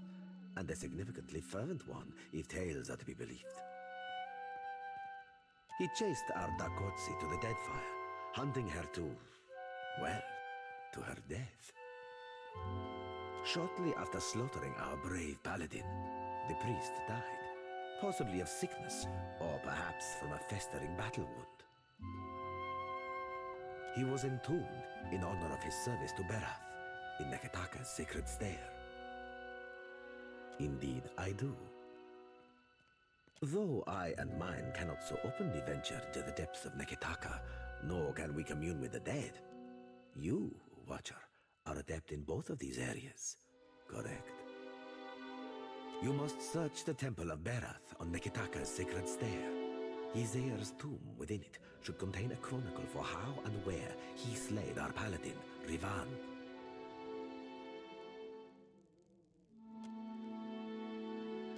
S6: and a significantly fervent one, if tales are to be believed. He chased our Dakotsi to the Deadfire, hunting her to, well, to her death. Shortly after slaughtering our brave paladin, the priest died, possibly of sickness, or perhaps from a festering battle wound. He was entombed in honor of his service to Berath in Neketaka's sacred stair. Indeed, I do. Though I and mine cannot so openly venture into the depths of Neketaka, nor can we commune with the dead, you, Watcher, are adept in both of these areas, correct? You must search the Temple of Berath on Neketaka's sacred stair. Izir's tomb within it should contain a chronicle for how and where he slayed our paladin, Rivan.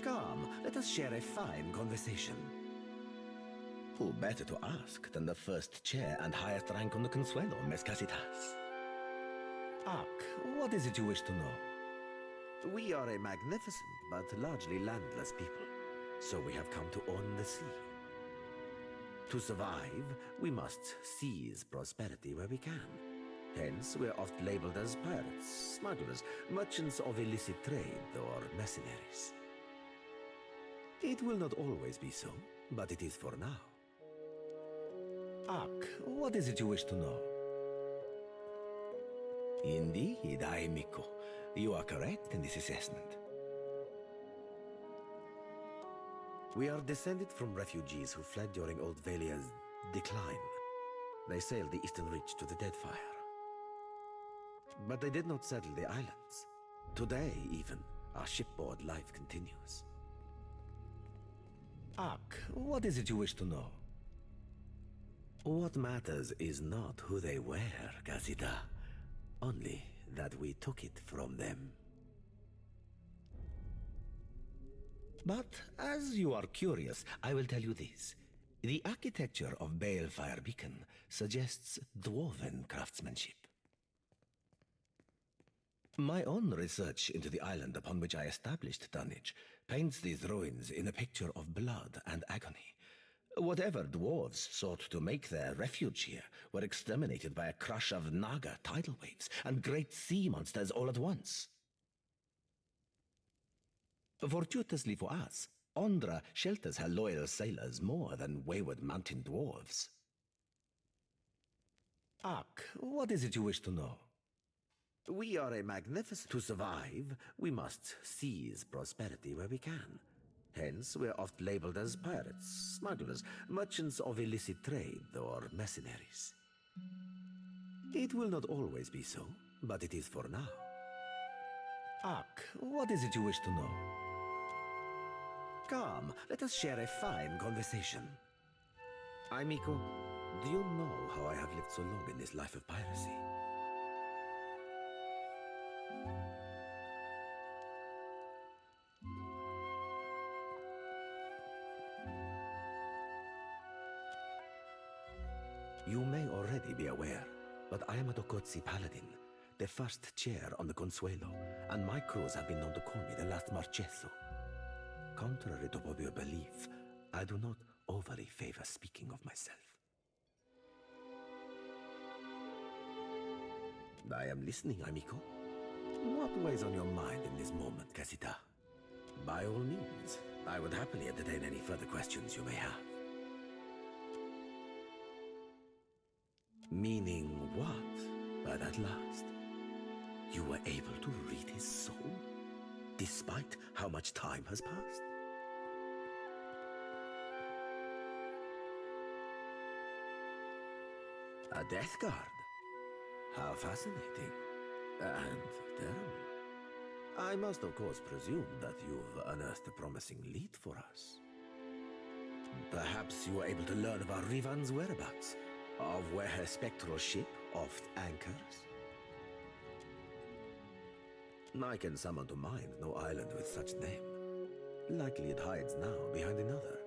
S6: Come, let us share a fine conversation. Who better to ask than the first chair and highest rank on the Consuelo, Mescasitas? Ak, what is it you wish to know? We are a magnificent but largely landless people, so we have come to own the sea. To survive, we must seize prosperity where we can. Hence, we're oft labeled as pirates, smugglers, merchants of illicit trade, or mercenaries. It will not always be so, but it is for now. Ak, what is it you wish to know? Indeed, Aimiko. You are correct in this assessment. We are descended from refugees who fled during Old Valia's decline. They sailed the eastern reach to the Deadfire. But they did not settle the islands. Today, even, our shipboard life continues. Ak, what is it you wish to know? What matters is not who they were, Gazita. Only that we took it from them. But as you are curious, I will tell you this. The architecture of Balefire Beacon suggests dwarven craftsmanship. My own research into the island upon which I established Dunwich paints these ruins in a picture of blood and agony. Whatever dwarves sought to make their refuge here were exterminated by a crush of Naga tidal waves and great sea monsters all at once. Fortuitously for us, Ondra shelters her loyal sailors more than wayward mountain dwarves. Ak, what is it you wish to know? We are a magnificent... To survive, we must seize prosperity where we can. Hence, we're oft labeled as pirates, smugglers, merchants of illicit trade, or mercenaries. It will not always be so, but it is for now. Ak, what is it you wish to know? Come, let us share a fine conversation. Aimiko, do you know how I have lived so long in this life of piracy? You may already be aware, but I am a Dokotsi Paladin, the first chair on the Consuelo, and my crews have been known to call me the last Marcheso. Contrary to popular belief, I do not overly favor speaking of myself. I am listening, amico. What weighs on your mind in this moment, Casita? By all means, I would happily entertain any further questions you may have. Meaning what, by that last? You were able to read his soul, despite how much time has passed? A death guard? How fascinating. And terrible. I must of course presume that you've unearthed a promising lead for us. Perhaps you were able to learn about Rivan's whereabouts, of where her spectral ship oft anchors? I can summon to mind no island with such name. Likely it hides now behind another.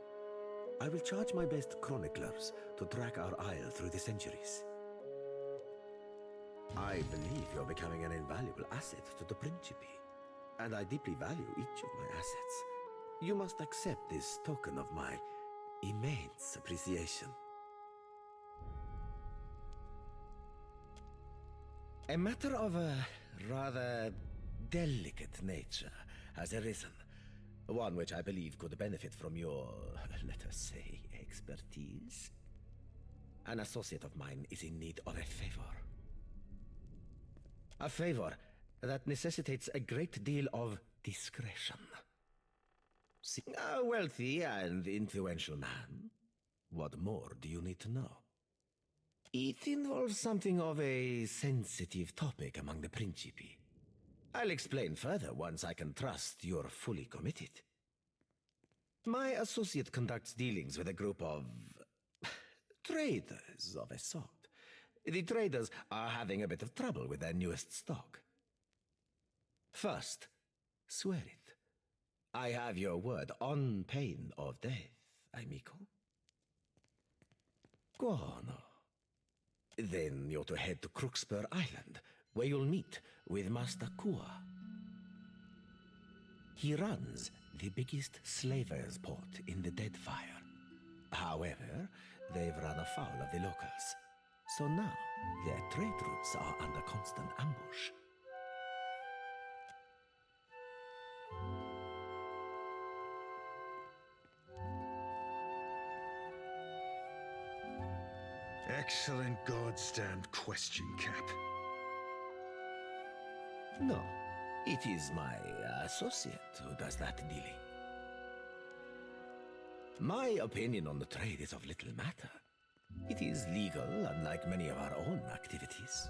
S6: I will charge my best chroniclers to track our isle through the centuries. I believe you're becoming an invaluable asset to the Principe, and I deeply value each of my assets. You must accept this token of my immense appreciation. A matter of a rather delicate nature has arisen. One which I believe could benefit from your, let us say, expertise. An associate of mine is in need of a favor. A favor that necessitates a great deal of discretion. A wealthy and influential man. What more do you need to know? It involves something of a sensitive topic among the Principi. I'll explain further once I can trust you're fully committed. My associate conducts dealings with a group of traders of a sort. The traders are having a bit of trouble with their newest stock. First, swear it. I have your word on pain of death, amico. Buono. Then you're to head to Crookspur Island, where you'll meet with Master Kua. He runs the biggest slavers' port in the Deadfire. However, they've run afoul of the locals. So now, their trade routes are under constant ambush.
S5: Excellent goddamned question, Cap.
S6: No, it is my associate who does that dealing. My opinion on the trade is of little matter. It is legal, unlike many of our own activities.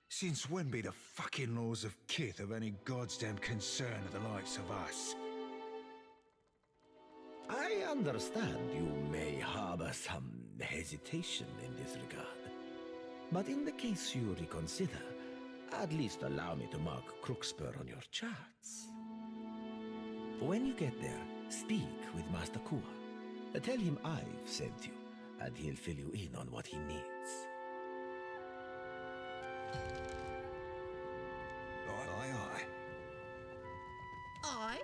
S5: Since when be the fucking laws of Kith of any goddamn concern of the likes of us?
S6: I understand you may harbor some hesitation in this regard. But in the case you reconsider, at least allow me to mark Crookspur on your charts. When you get there, speak with Master Kua. Tell him I've sent you, and he'll fill you in on what he needs.
S5: Aye.
S12: I?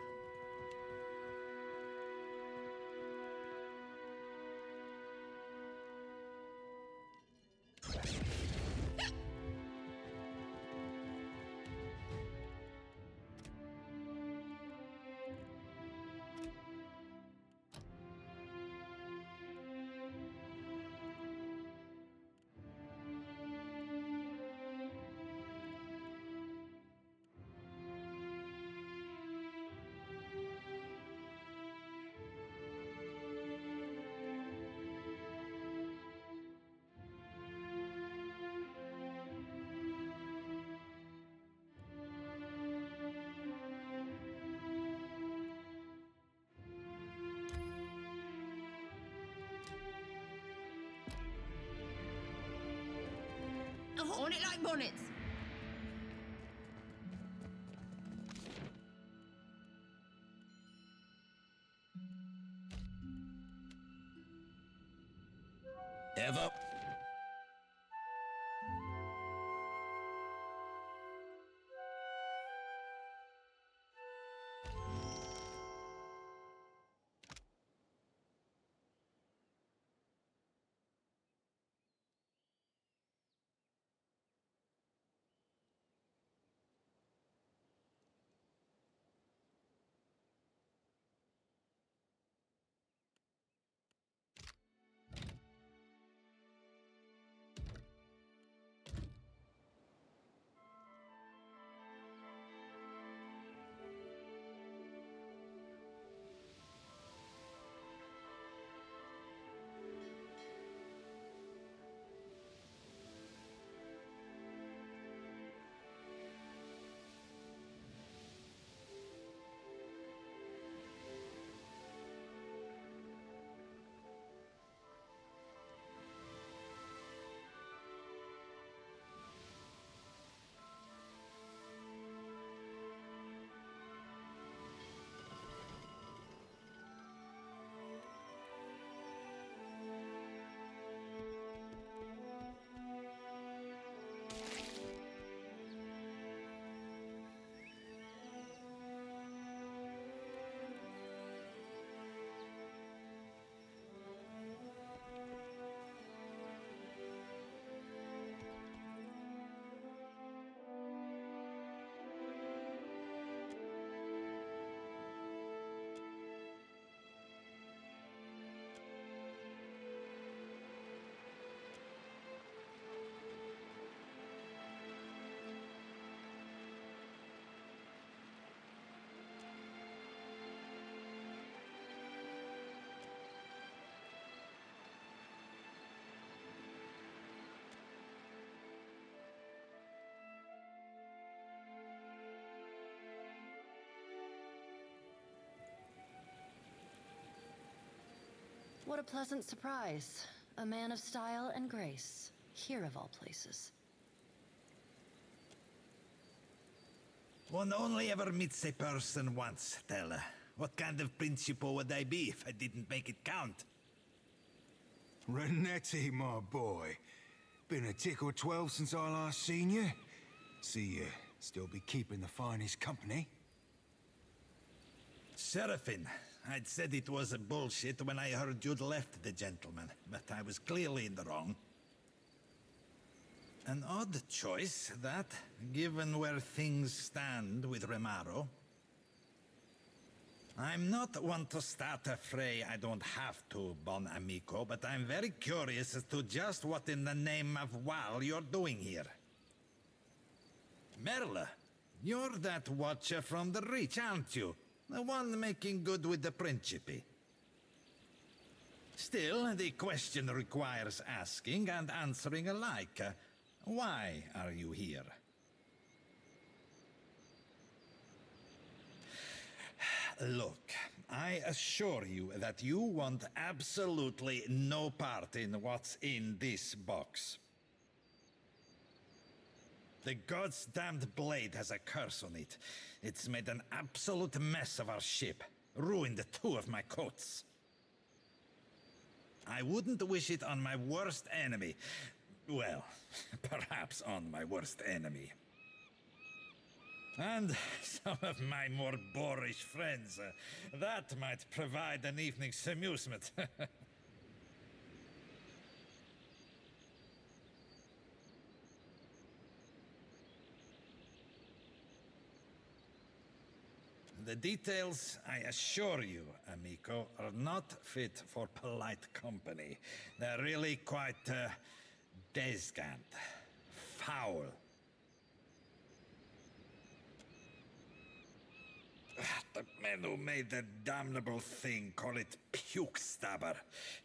S14: On it like bonnets.
S7: What a pleasant surprise. A man of style and grace. Here of all places.
S5: One only ever meets a person once, Stella. What kind of principal would I be if I didn't make it count? Renetti, my boy. Been a tick or 12 since I last seen you. See you still be keeping the finest company. Seraphine, I'd said it was a bullshit when I heard you'd left the gentleman, but I was clearly in the wrong. An odd choice, that, given where things stand with Remaro. I'm not one to start a fray I don't have to, bon amico, but I'm very curious as to just what in the name of Wal you're doing here. Merle, you're that watcher from the Reach, aren't you? The one making good with the Principe. Still, the question requires asking and answering alike. Why are you here? Look, I assure you that you want absolutely no part in what's in this box. The god's damned blade has a curse on it. It's made an absolute mess of our ship, ruined 2 of my coats. I wouldn't wish it on my worst enemy. Well, perhaps on my worst enemy. And some of my more boorish friends. That might provide an evening's amusement. The details, I assure you, amico, are not fit for polite company. They're really quite, descant. Foul. The men who made the damnable thing call it puke stabber.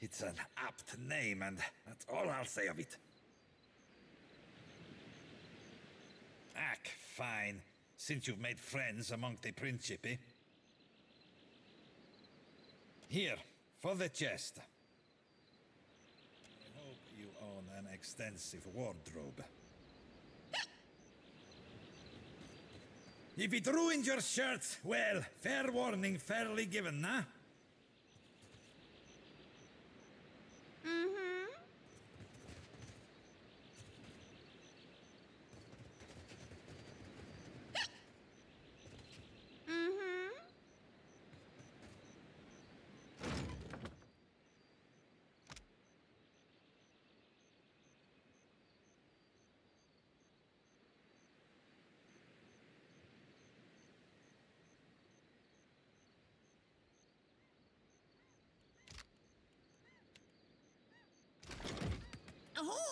S5: It's an apt name, and that's all I'll say of it. Ack, fine. Since you've made friends among the Principe. Here, for the chest. I hope you own an extensive wardrobe. If it ruins your shirts, well, fair warning fairly given, nah?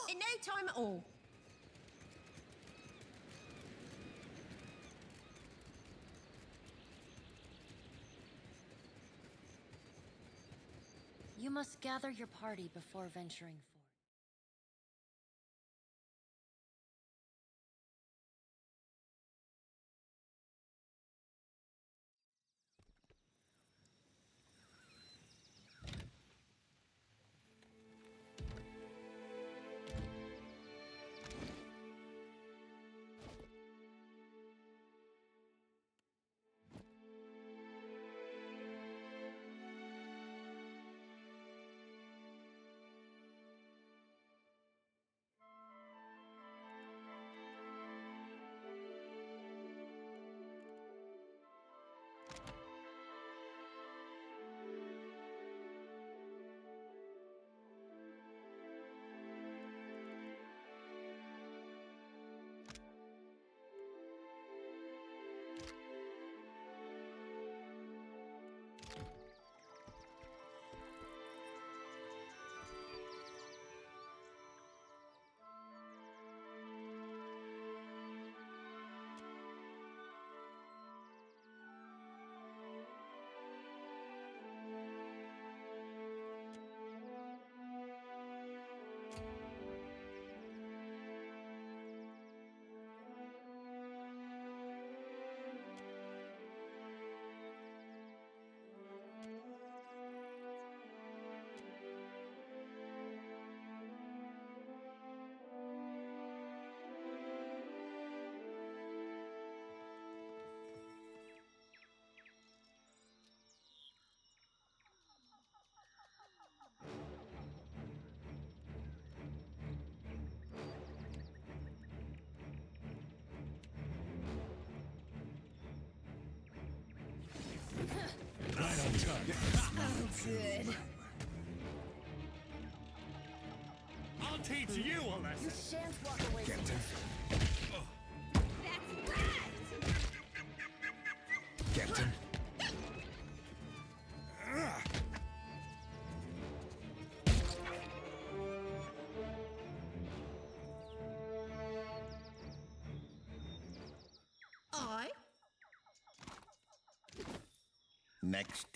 S14: In no time at all.
S7: You must gather your party before venturing forth.
S14: Oh, good.
S1: I'll teach you a lesson.
S7: You shan't walk away from
S6: Captain.
S14: That's right.
S6: Captain.
S15: Next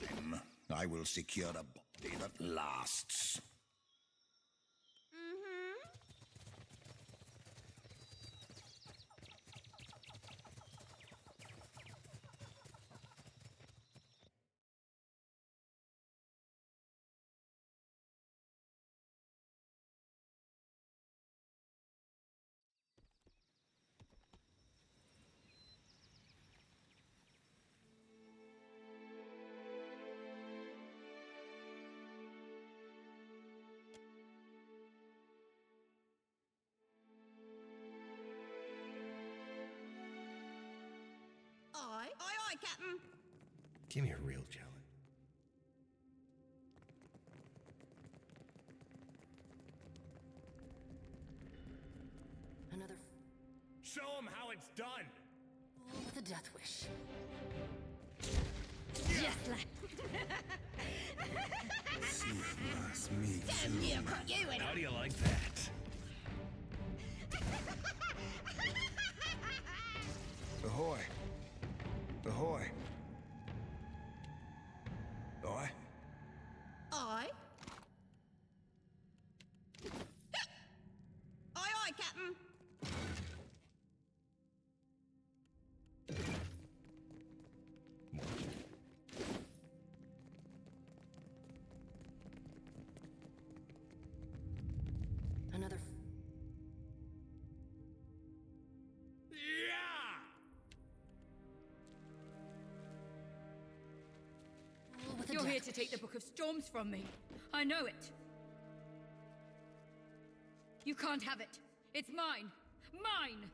S15: time, I will secure a body that lasts.
S14: Aye, Captain.
S6: Give me a real challenge.
S7: another
S1: Show him how it's done.
S7: fool with a death wish.
S14: Yes, lad. Damn you, got you in
S1: How
S14: it.
S1: do you like that?
S15: Ahoy! Ahoy! Ahoy!
S14: Aye. Aye, Captain.
S7: Another fool with a
S10: You're
S7: death
S10: here to take the Book of Storms from me. I know it. You can't have it. It's mine. Mine!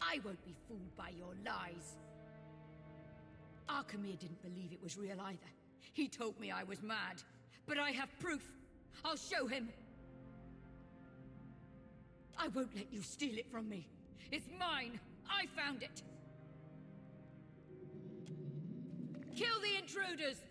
S10: I won't be fooled by your lies. Arkemir didn't believe it was real either. He told me I was mad. But I have proof. I'll show him. I won't let you steal it from me. It's mine. I found it. Kill the intruders!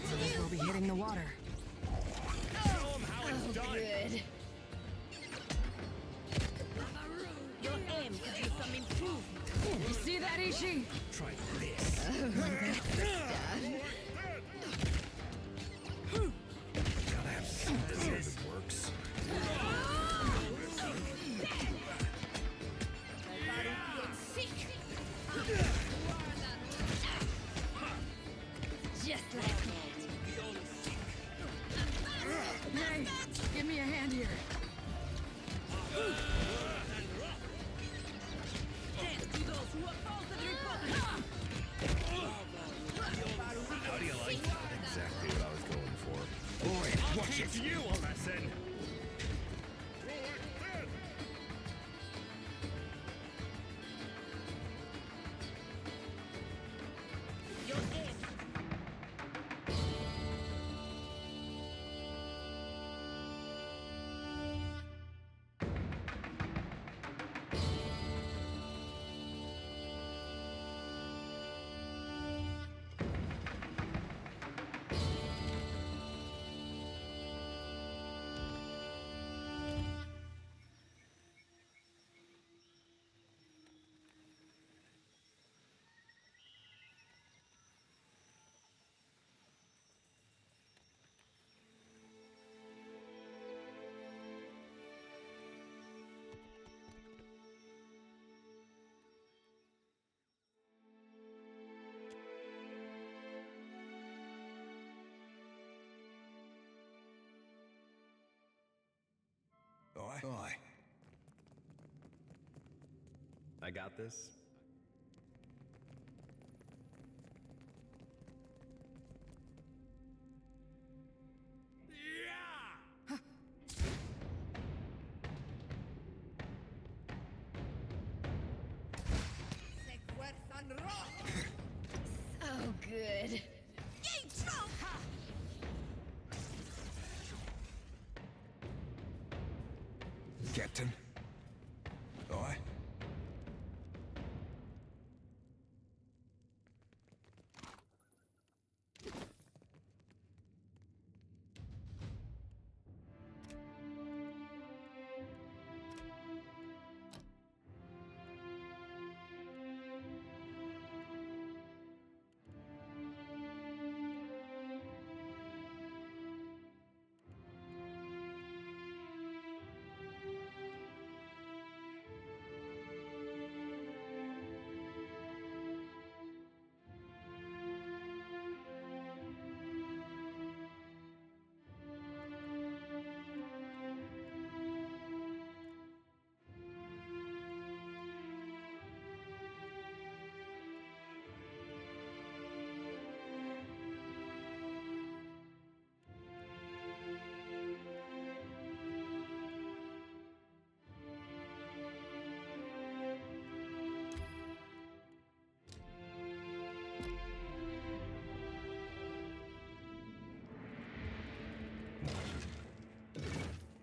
S12: So this will be hitting the water.
S1: Show him how it's done.
S14: Good.
S12: See that, Ishi?
S8: Try this. Gotta have something here that works.
S10: Just like that.
S12: Hey, give me a hand here.
S8: How do you like that? Exactly what I was going for. Boy, watch it you a lesson.
S15: Aye.
S8: I got this.
S7: So good.
S14: You trump!
S15: Captain. Aye.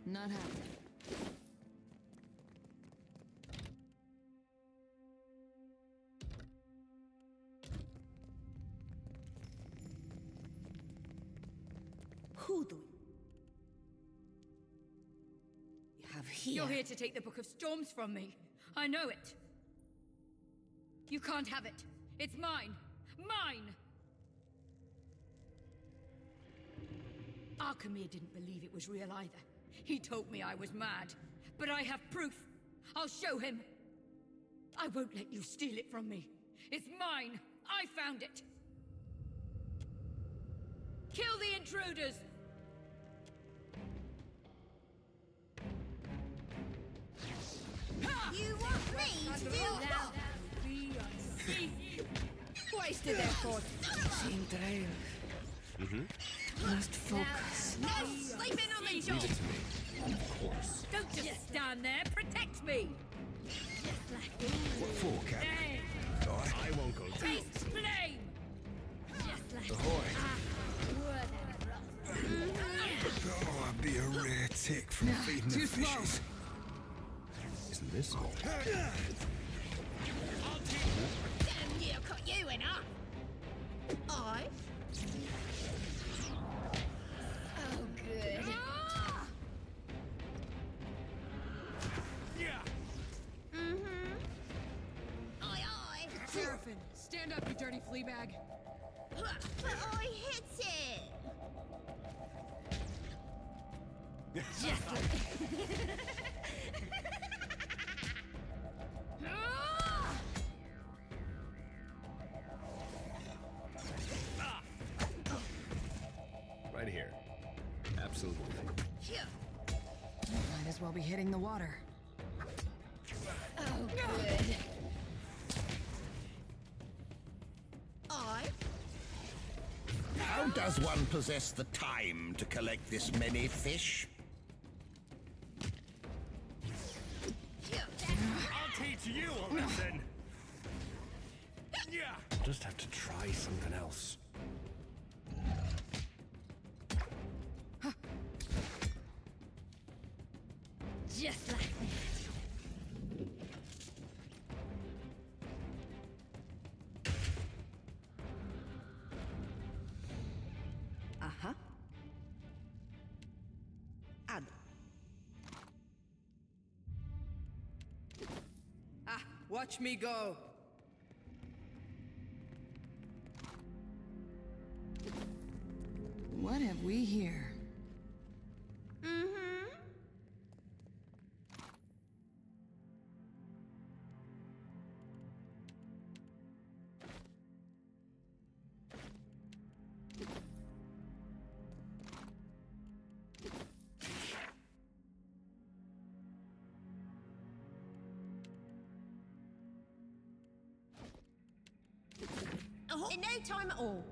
S12: Not happening.
S14: Who do you have here?
S10: You're here to take the Book of Storms from me. I know it. You can't have it. It's mine. Mine! Arkemir didn't believe it was real either. He told me I was mad. But I have proof. I'll show him. I won't let you steal it from me. It's mine. I found it. Kill the intruders!
S14: You want me to do what?
S10: Wasted their force.
S12: Seeing trail. Must focus.
S14: No sleeping on the job!
S8: Leave it to me. Of course.
S10: Don't just stand there. Protect me.
S15: What for, Captain?
S10: There.
S15: Aye.
S8: I won't go down.
S10: Taste flame.
S15: Ahoy. Oh, I'd be a rare tick from feeding the
S12: too slow.
S15: fishes.
S8: Isn't this all?
S14: Damn you, cut you in half! I?
S7: Oh, good.
S14: Aye, aye.
S12: Stand up, you dirty flea bag.
S14: But I hit it!
S8: Right here. Absolutely.
S12: Might as well be hitting the water.
S14: Oh, good. I?
S15: How does one possess the time to collect this many fish?
S8: I'll teach you a lesson. Yeah. Just have to try something else.
S14: Just like that.
S16: Uh-huh. And...
S12: Ah, watch me go. What have we here?
S14: Mm-hmm. In no time at all.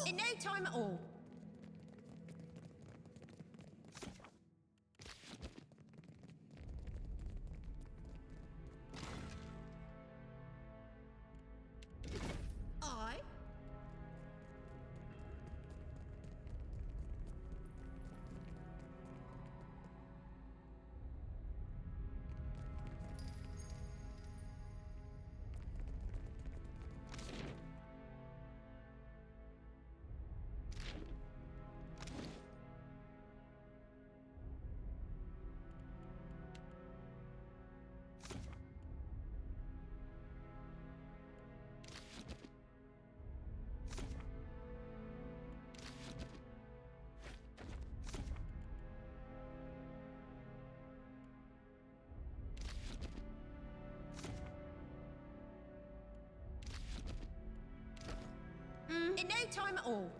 S14: In no time at all. I? In no time at all.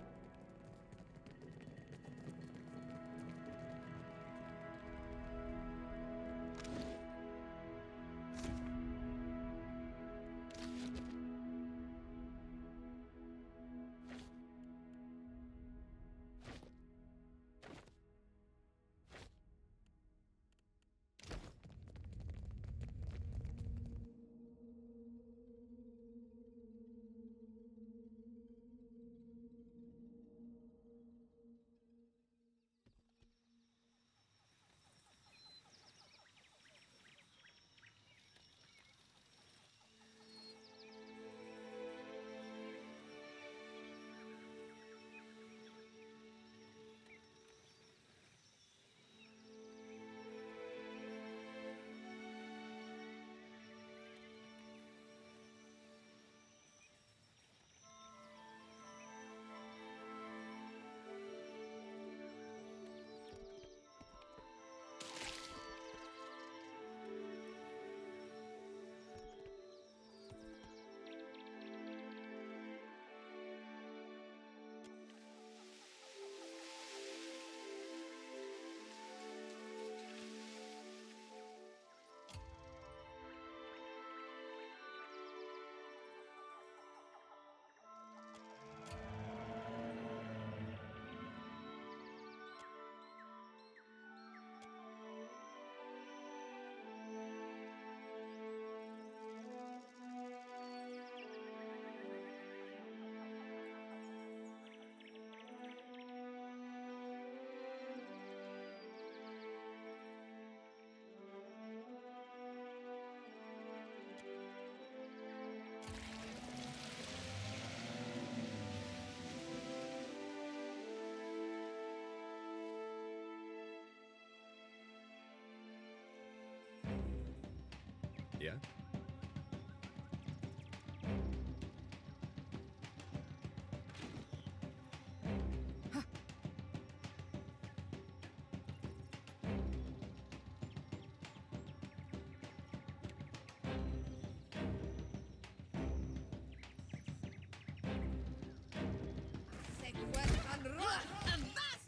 S8: Yeah?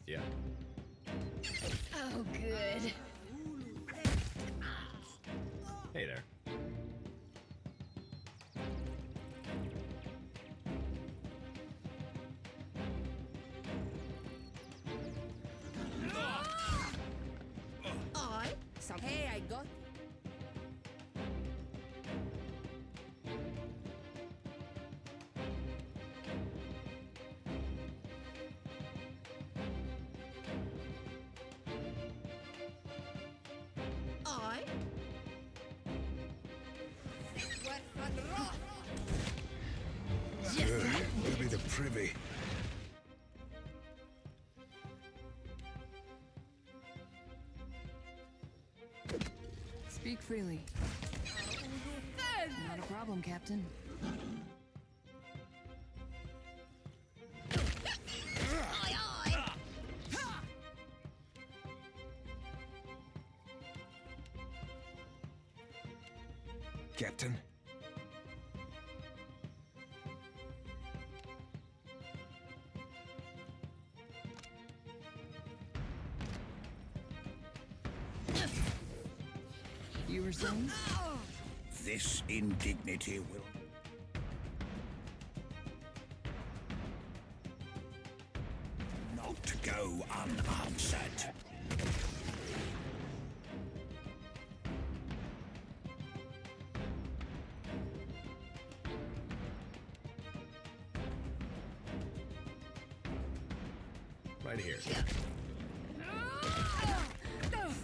S8: Yeah.
S14: Oh, good.
S8: Hey there.
S16: Hey, I got.
S15: We'll be the privy.
S12: Speak freely. Not a problem, Captain.
S15: Captain.
S12: You were saying?
S15: This indignity will... not go unanswered.
S8: Right here.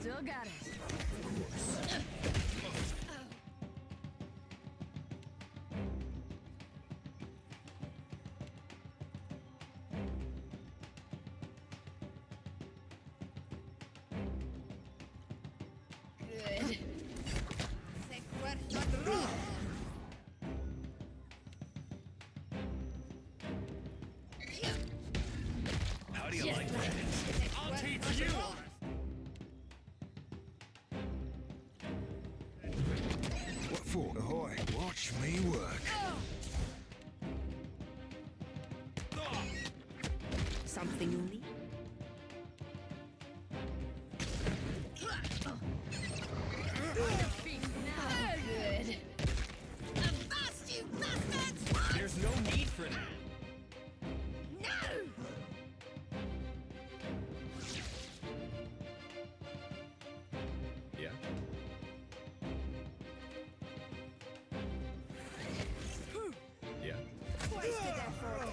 S12: Still got it.
S14: Good.
S8: How do you like that? I'll teach you!
S15: What for? Ahoy, watch me work.
S16: Something you need?
S14: Good. Avast, you bastards!
S8: There's no need for that.
S14: No!
S8: Yeah? Yeah?
S16: Wasted effort.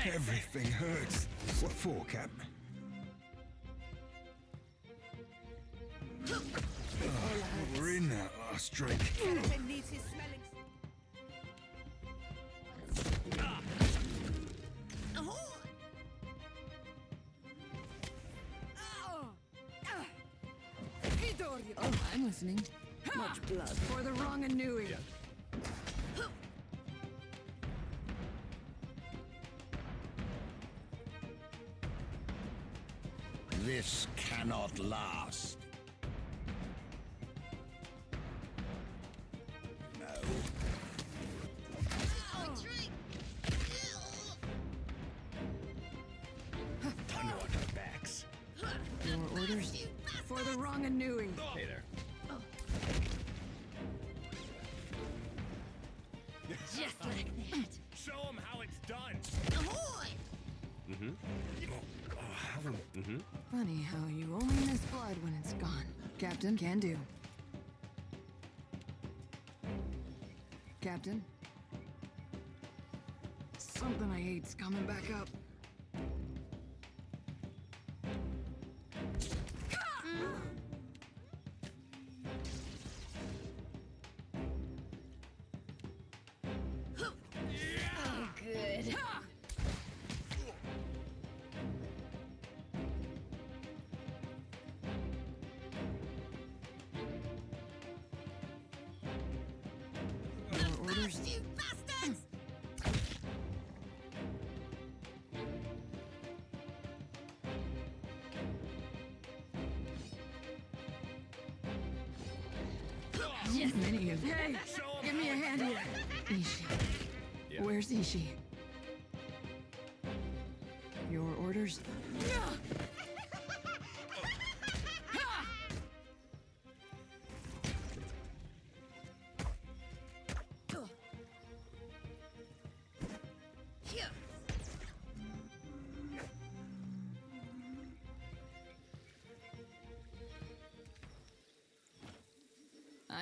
S15: Everything hurts. What for, Captain? We're in that last drink.
S16: Captain needs his smelling.
S12: Oh, I'm listening.
S16: Much blood.
S12: For the wrong Anui.
S8: Yeah.
S15: This cannot last. No.
S8: Thunder on our backs.
S12: Your orders? For the wrong Anui.
S8: Hey there.
S14: Just like that.
S8: Show them how it's done.
S14: Ahoy!
S12: Funny how you only miss blood when it's gone. Captain, can do. Captain? Something I hate's coming back up.
S14: Oh, good. first, you bastards!
S12: Yes, many of you. Hey, give me a hand here. Ishi. Where's Ishi? Your orders?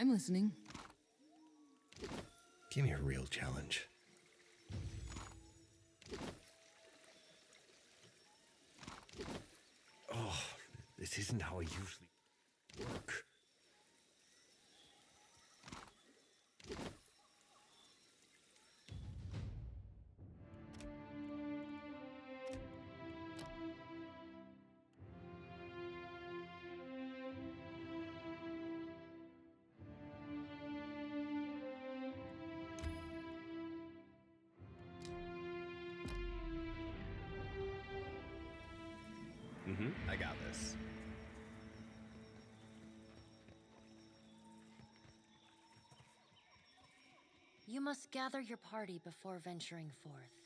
S12: I'm listening.
S8: Give me a real challenge. Oh, this isn't how I usually work. I got this.
S7: You must gather your party before venturing forth.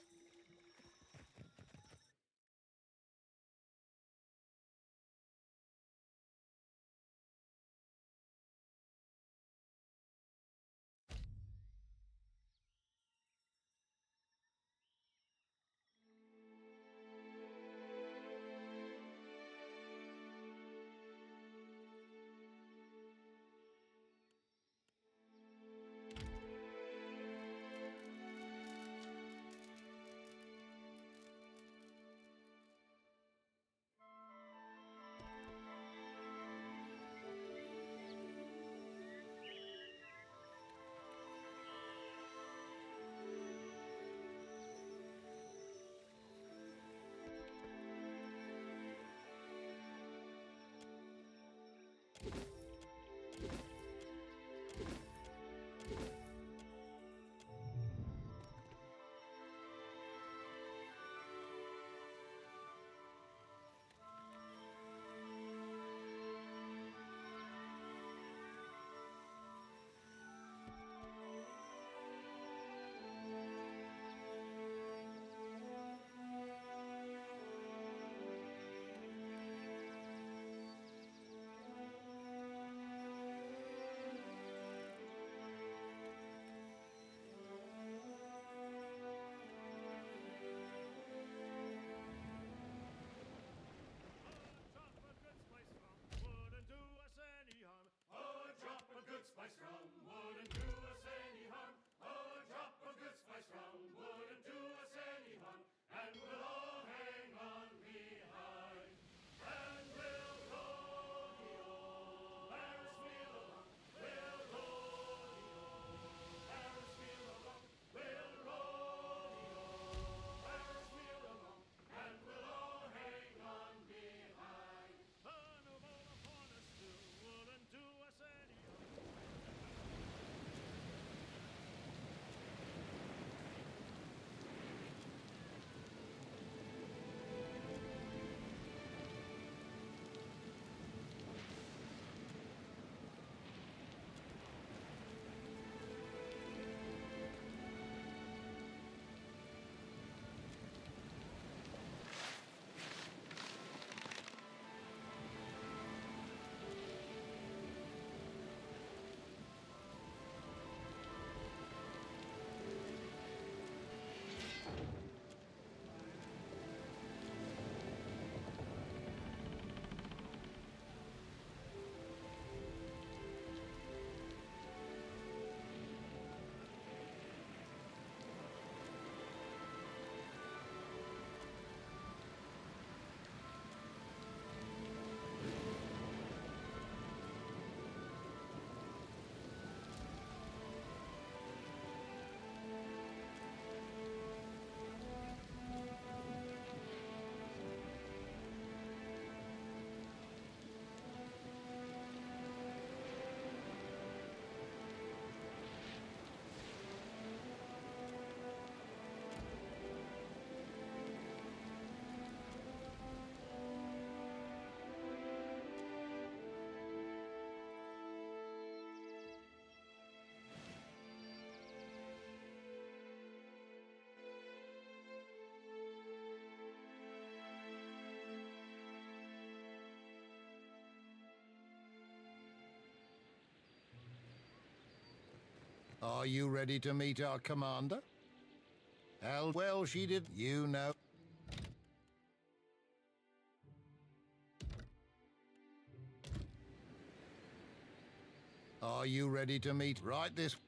S17: Are you ready to meet our commander? How well she did, you know. Are you ready to meet right this?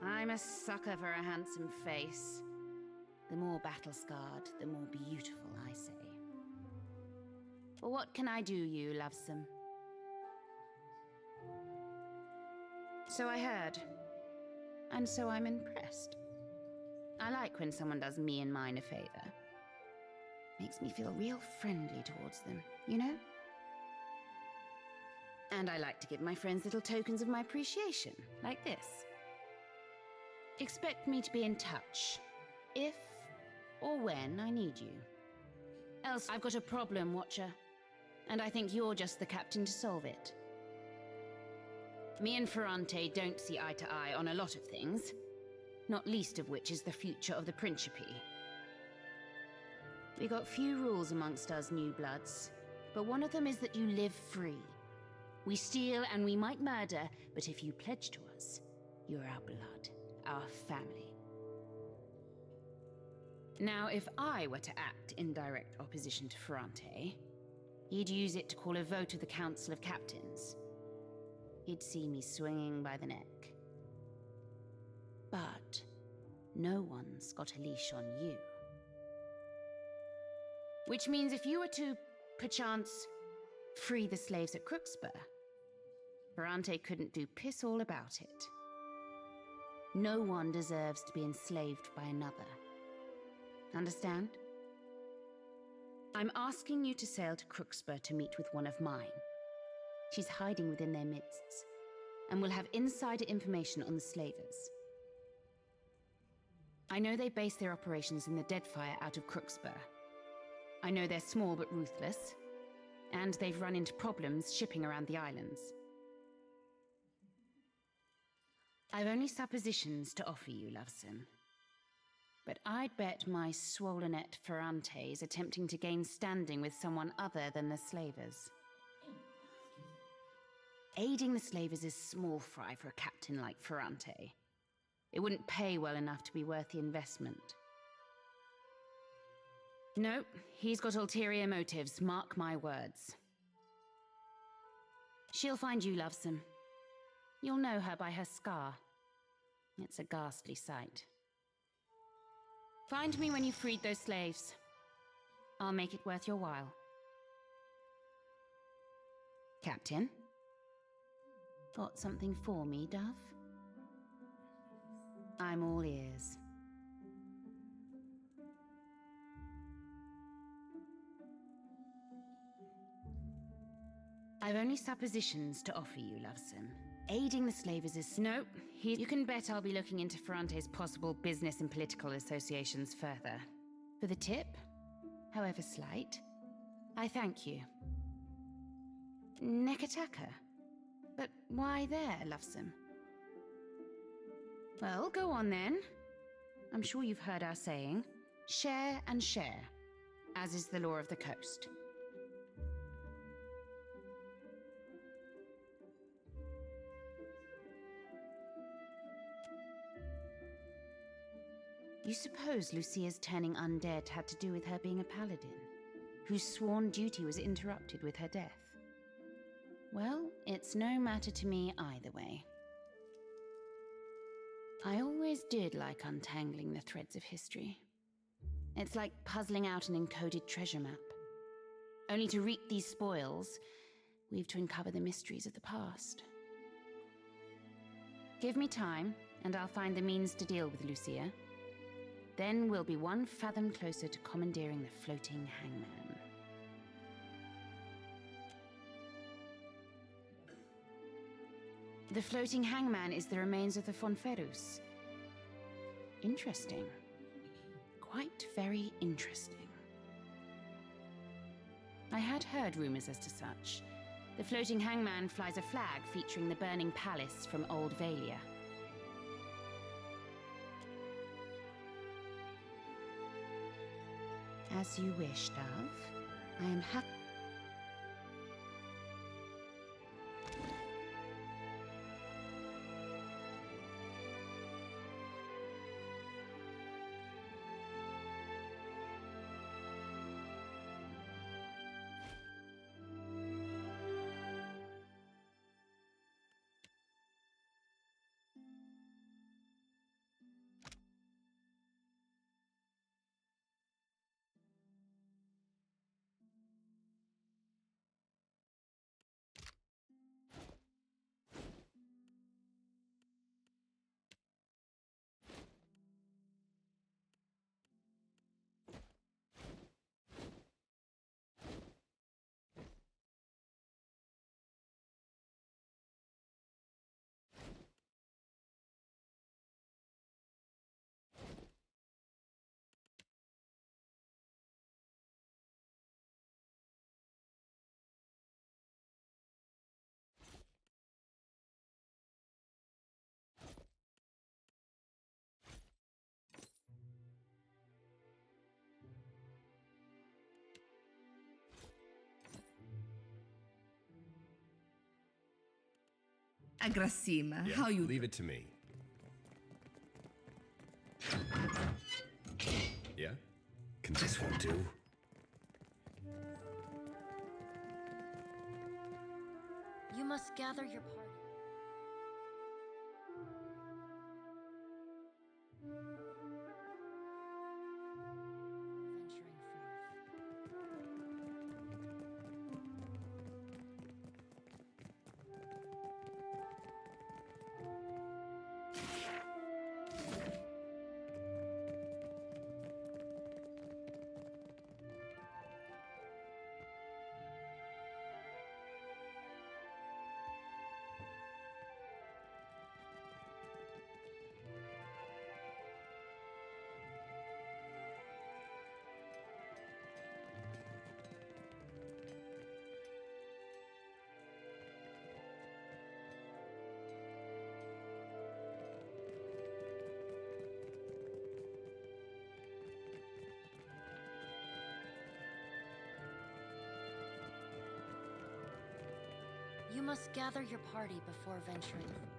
S18: I'm a sucker for a handsome face. The more battle-scarred, the more beautiful, I say. Well, what can I do, you lovesome? So I heard. And so I'm impressed. I like when someone does me and mine a favor. Makes me feel real friendly towards them, you know? And I like to give my friends little tokens of my appreciation, like this. Expect me to be in touch, if or when I need you. Else, I've got a problem, Watcher, and I think you're just the captain to solve it. Me and Ferrante don't see eye to eye on a lot of things, not least of which is the future of the Principe. We got few rules amongst us new bloods, but one of them is that you live free. We steal and we might murder, but if you pledge to us, you're our blood, our family. Now, if I were to act in direct opposition to Ferrante, he'd use it to call a vote of the Council of Captains. He'd see me swinging by the neck. But no one's got a leash on you. Which means if you were to, perchance, free the slaves at Crooksburg, Ferrante couldn't do piss all about it. No one deserves to be enslaved by another. Understand? I'm asking you to sail to Crooksburg to meet with one of mine. She's hiding within their midst, and will have insider information on the slavers. I know they base their operations in the Deadfire out of Crooksburg. I know they're small but ruthless, and they've run into problems shipping around the islands. I've only suppositions to offer you, lovesome. But I'd bet my swollenette Ferrante is attempting to gain standing with someone other than the slavers. Aiding the slavers is small fry for a captain like Ferrante. It wouldn't pay well enough to be worth the investment. No, he's got ulterior motives, mark my words. She'll find you, lovesome. You'll know her by her scar. It's a ghastly sight. Find me when you've freed those slaves. I'll make it worth your while. Captain? Got something for me, Dove? I'm all ears. I've only suppositions to offer you, lovesome. Aiding the slavers is... No, you can bet I'll be looking into Ferrante's possible business and political associations further. For the tip, however slight, I thank you. Nekataka? But why there, lovesome? Well, go on then. I'm sure you've heard our saying, share and share, as is the law of the coast. You suppose Lucia's turning undead had to do with her being a paladin, whose sworn duty was interrupted with her death? Well, it's no matter to me either way. I always did like untangling the threads of history. It's like puzzling out an encoded treasure map. Only to reap these spoils, we've to uncover the mysteries of the past. Give me time, and I'll find the means to deal with Lucia. Then we'll be one fathom closer to commandeering the floating hangman. The floating hangman is the remains of the Fonferus. Interesting. Quite very interesting. I had heard rumors as to such. The floating hangman flies a flag featuring the burning palace from Old Valia. As you wish, Dove. I am happy.
S16: Agrasima, how you...
S8: Leave it to me. Yeah? Can this one do?
S7: You must gather your party. You must gather your party before venturing forth.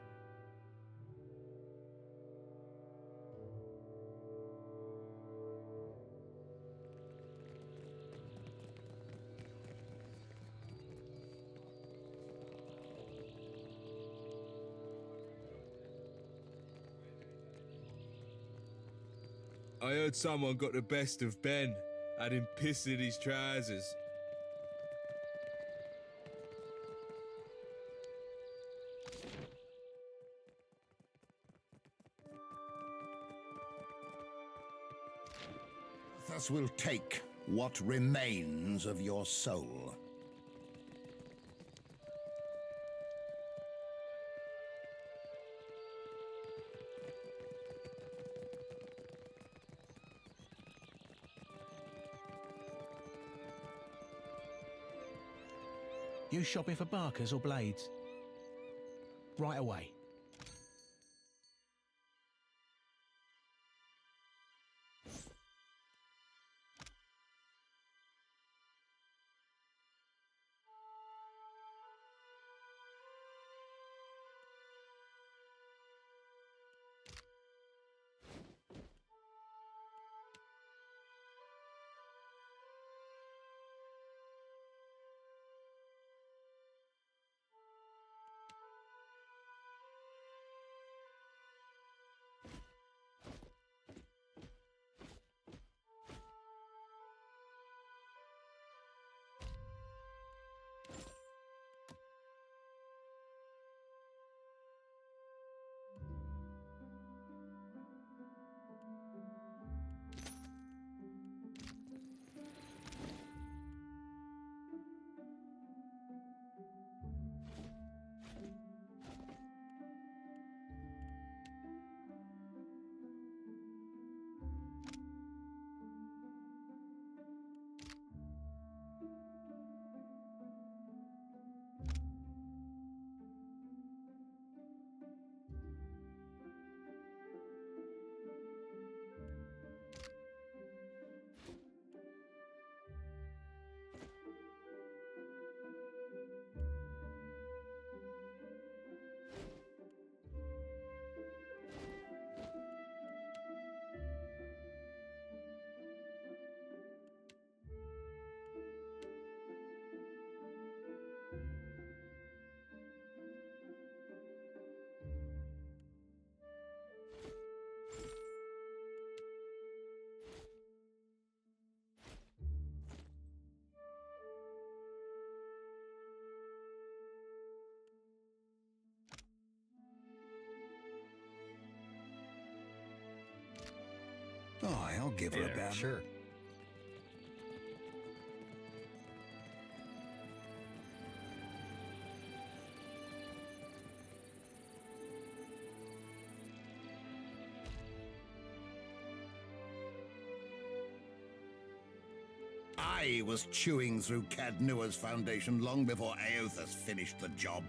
S9: I heard someone got the best of Ben, had him pissing his trousers.
S15: Thus will take what remains of your soul.
S19: You shopping for barkers or blades? Right away.
S15: Oh, I'll give her a bell.
S17: Sure.
S15: I was chewing through Cadnua's foundation long before Eothas finished the job.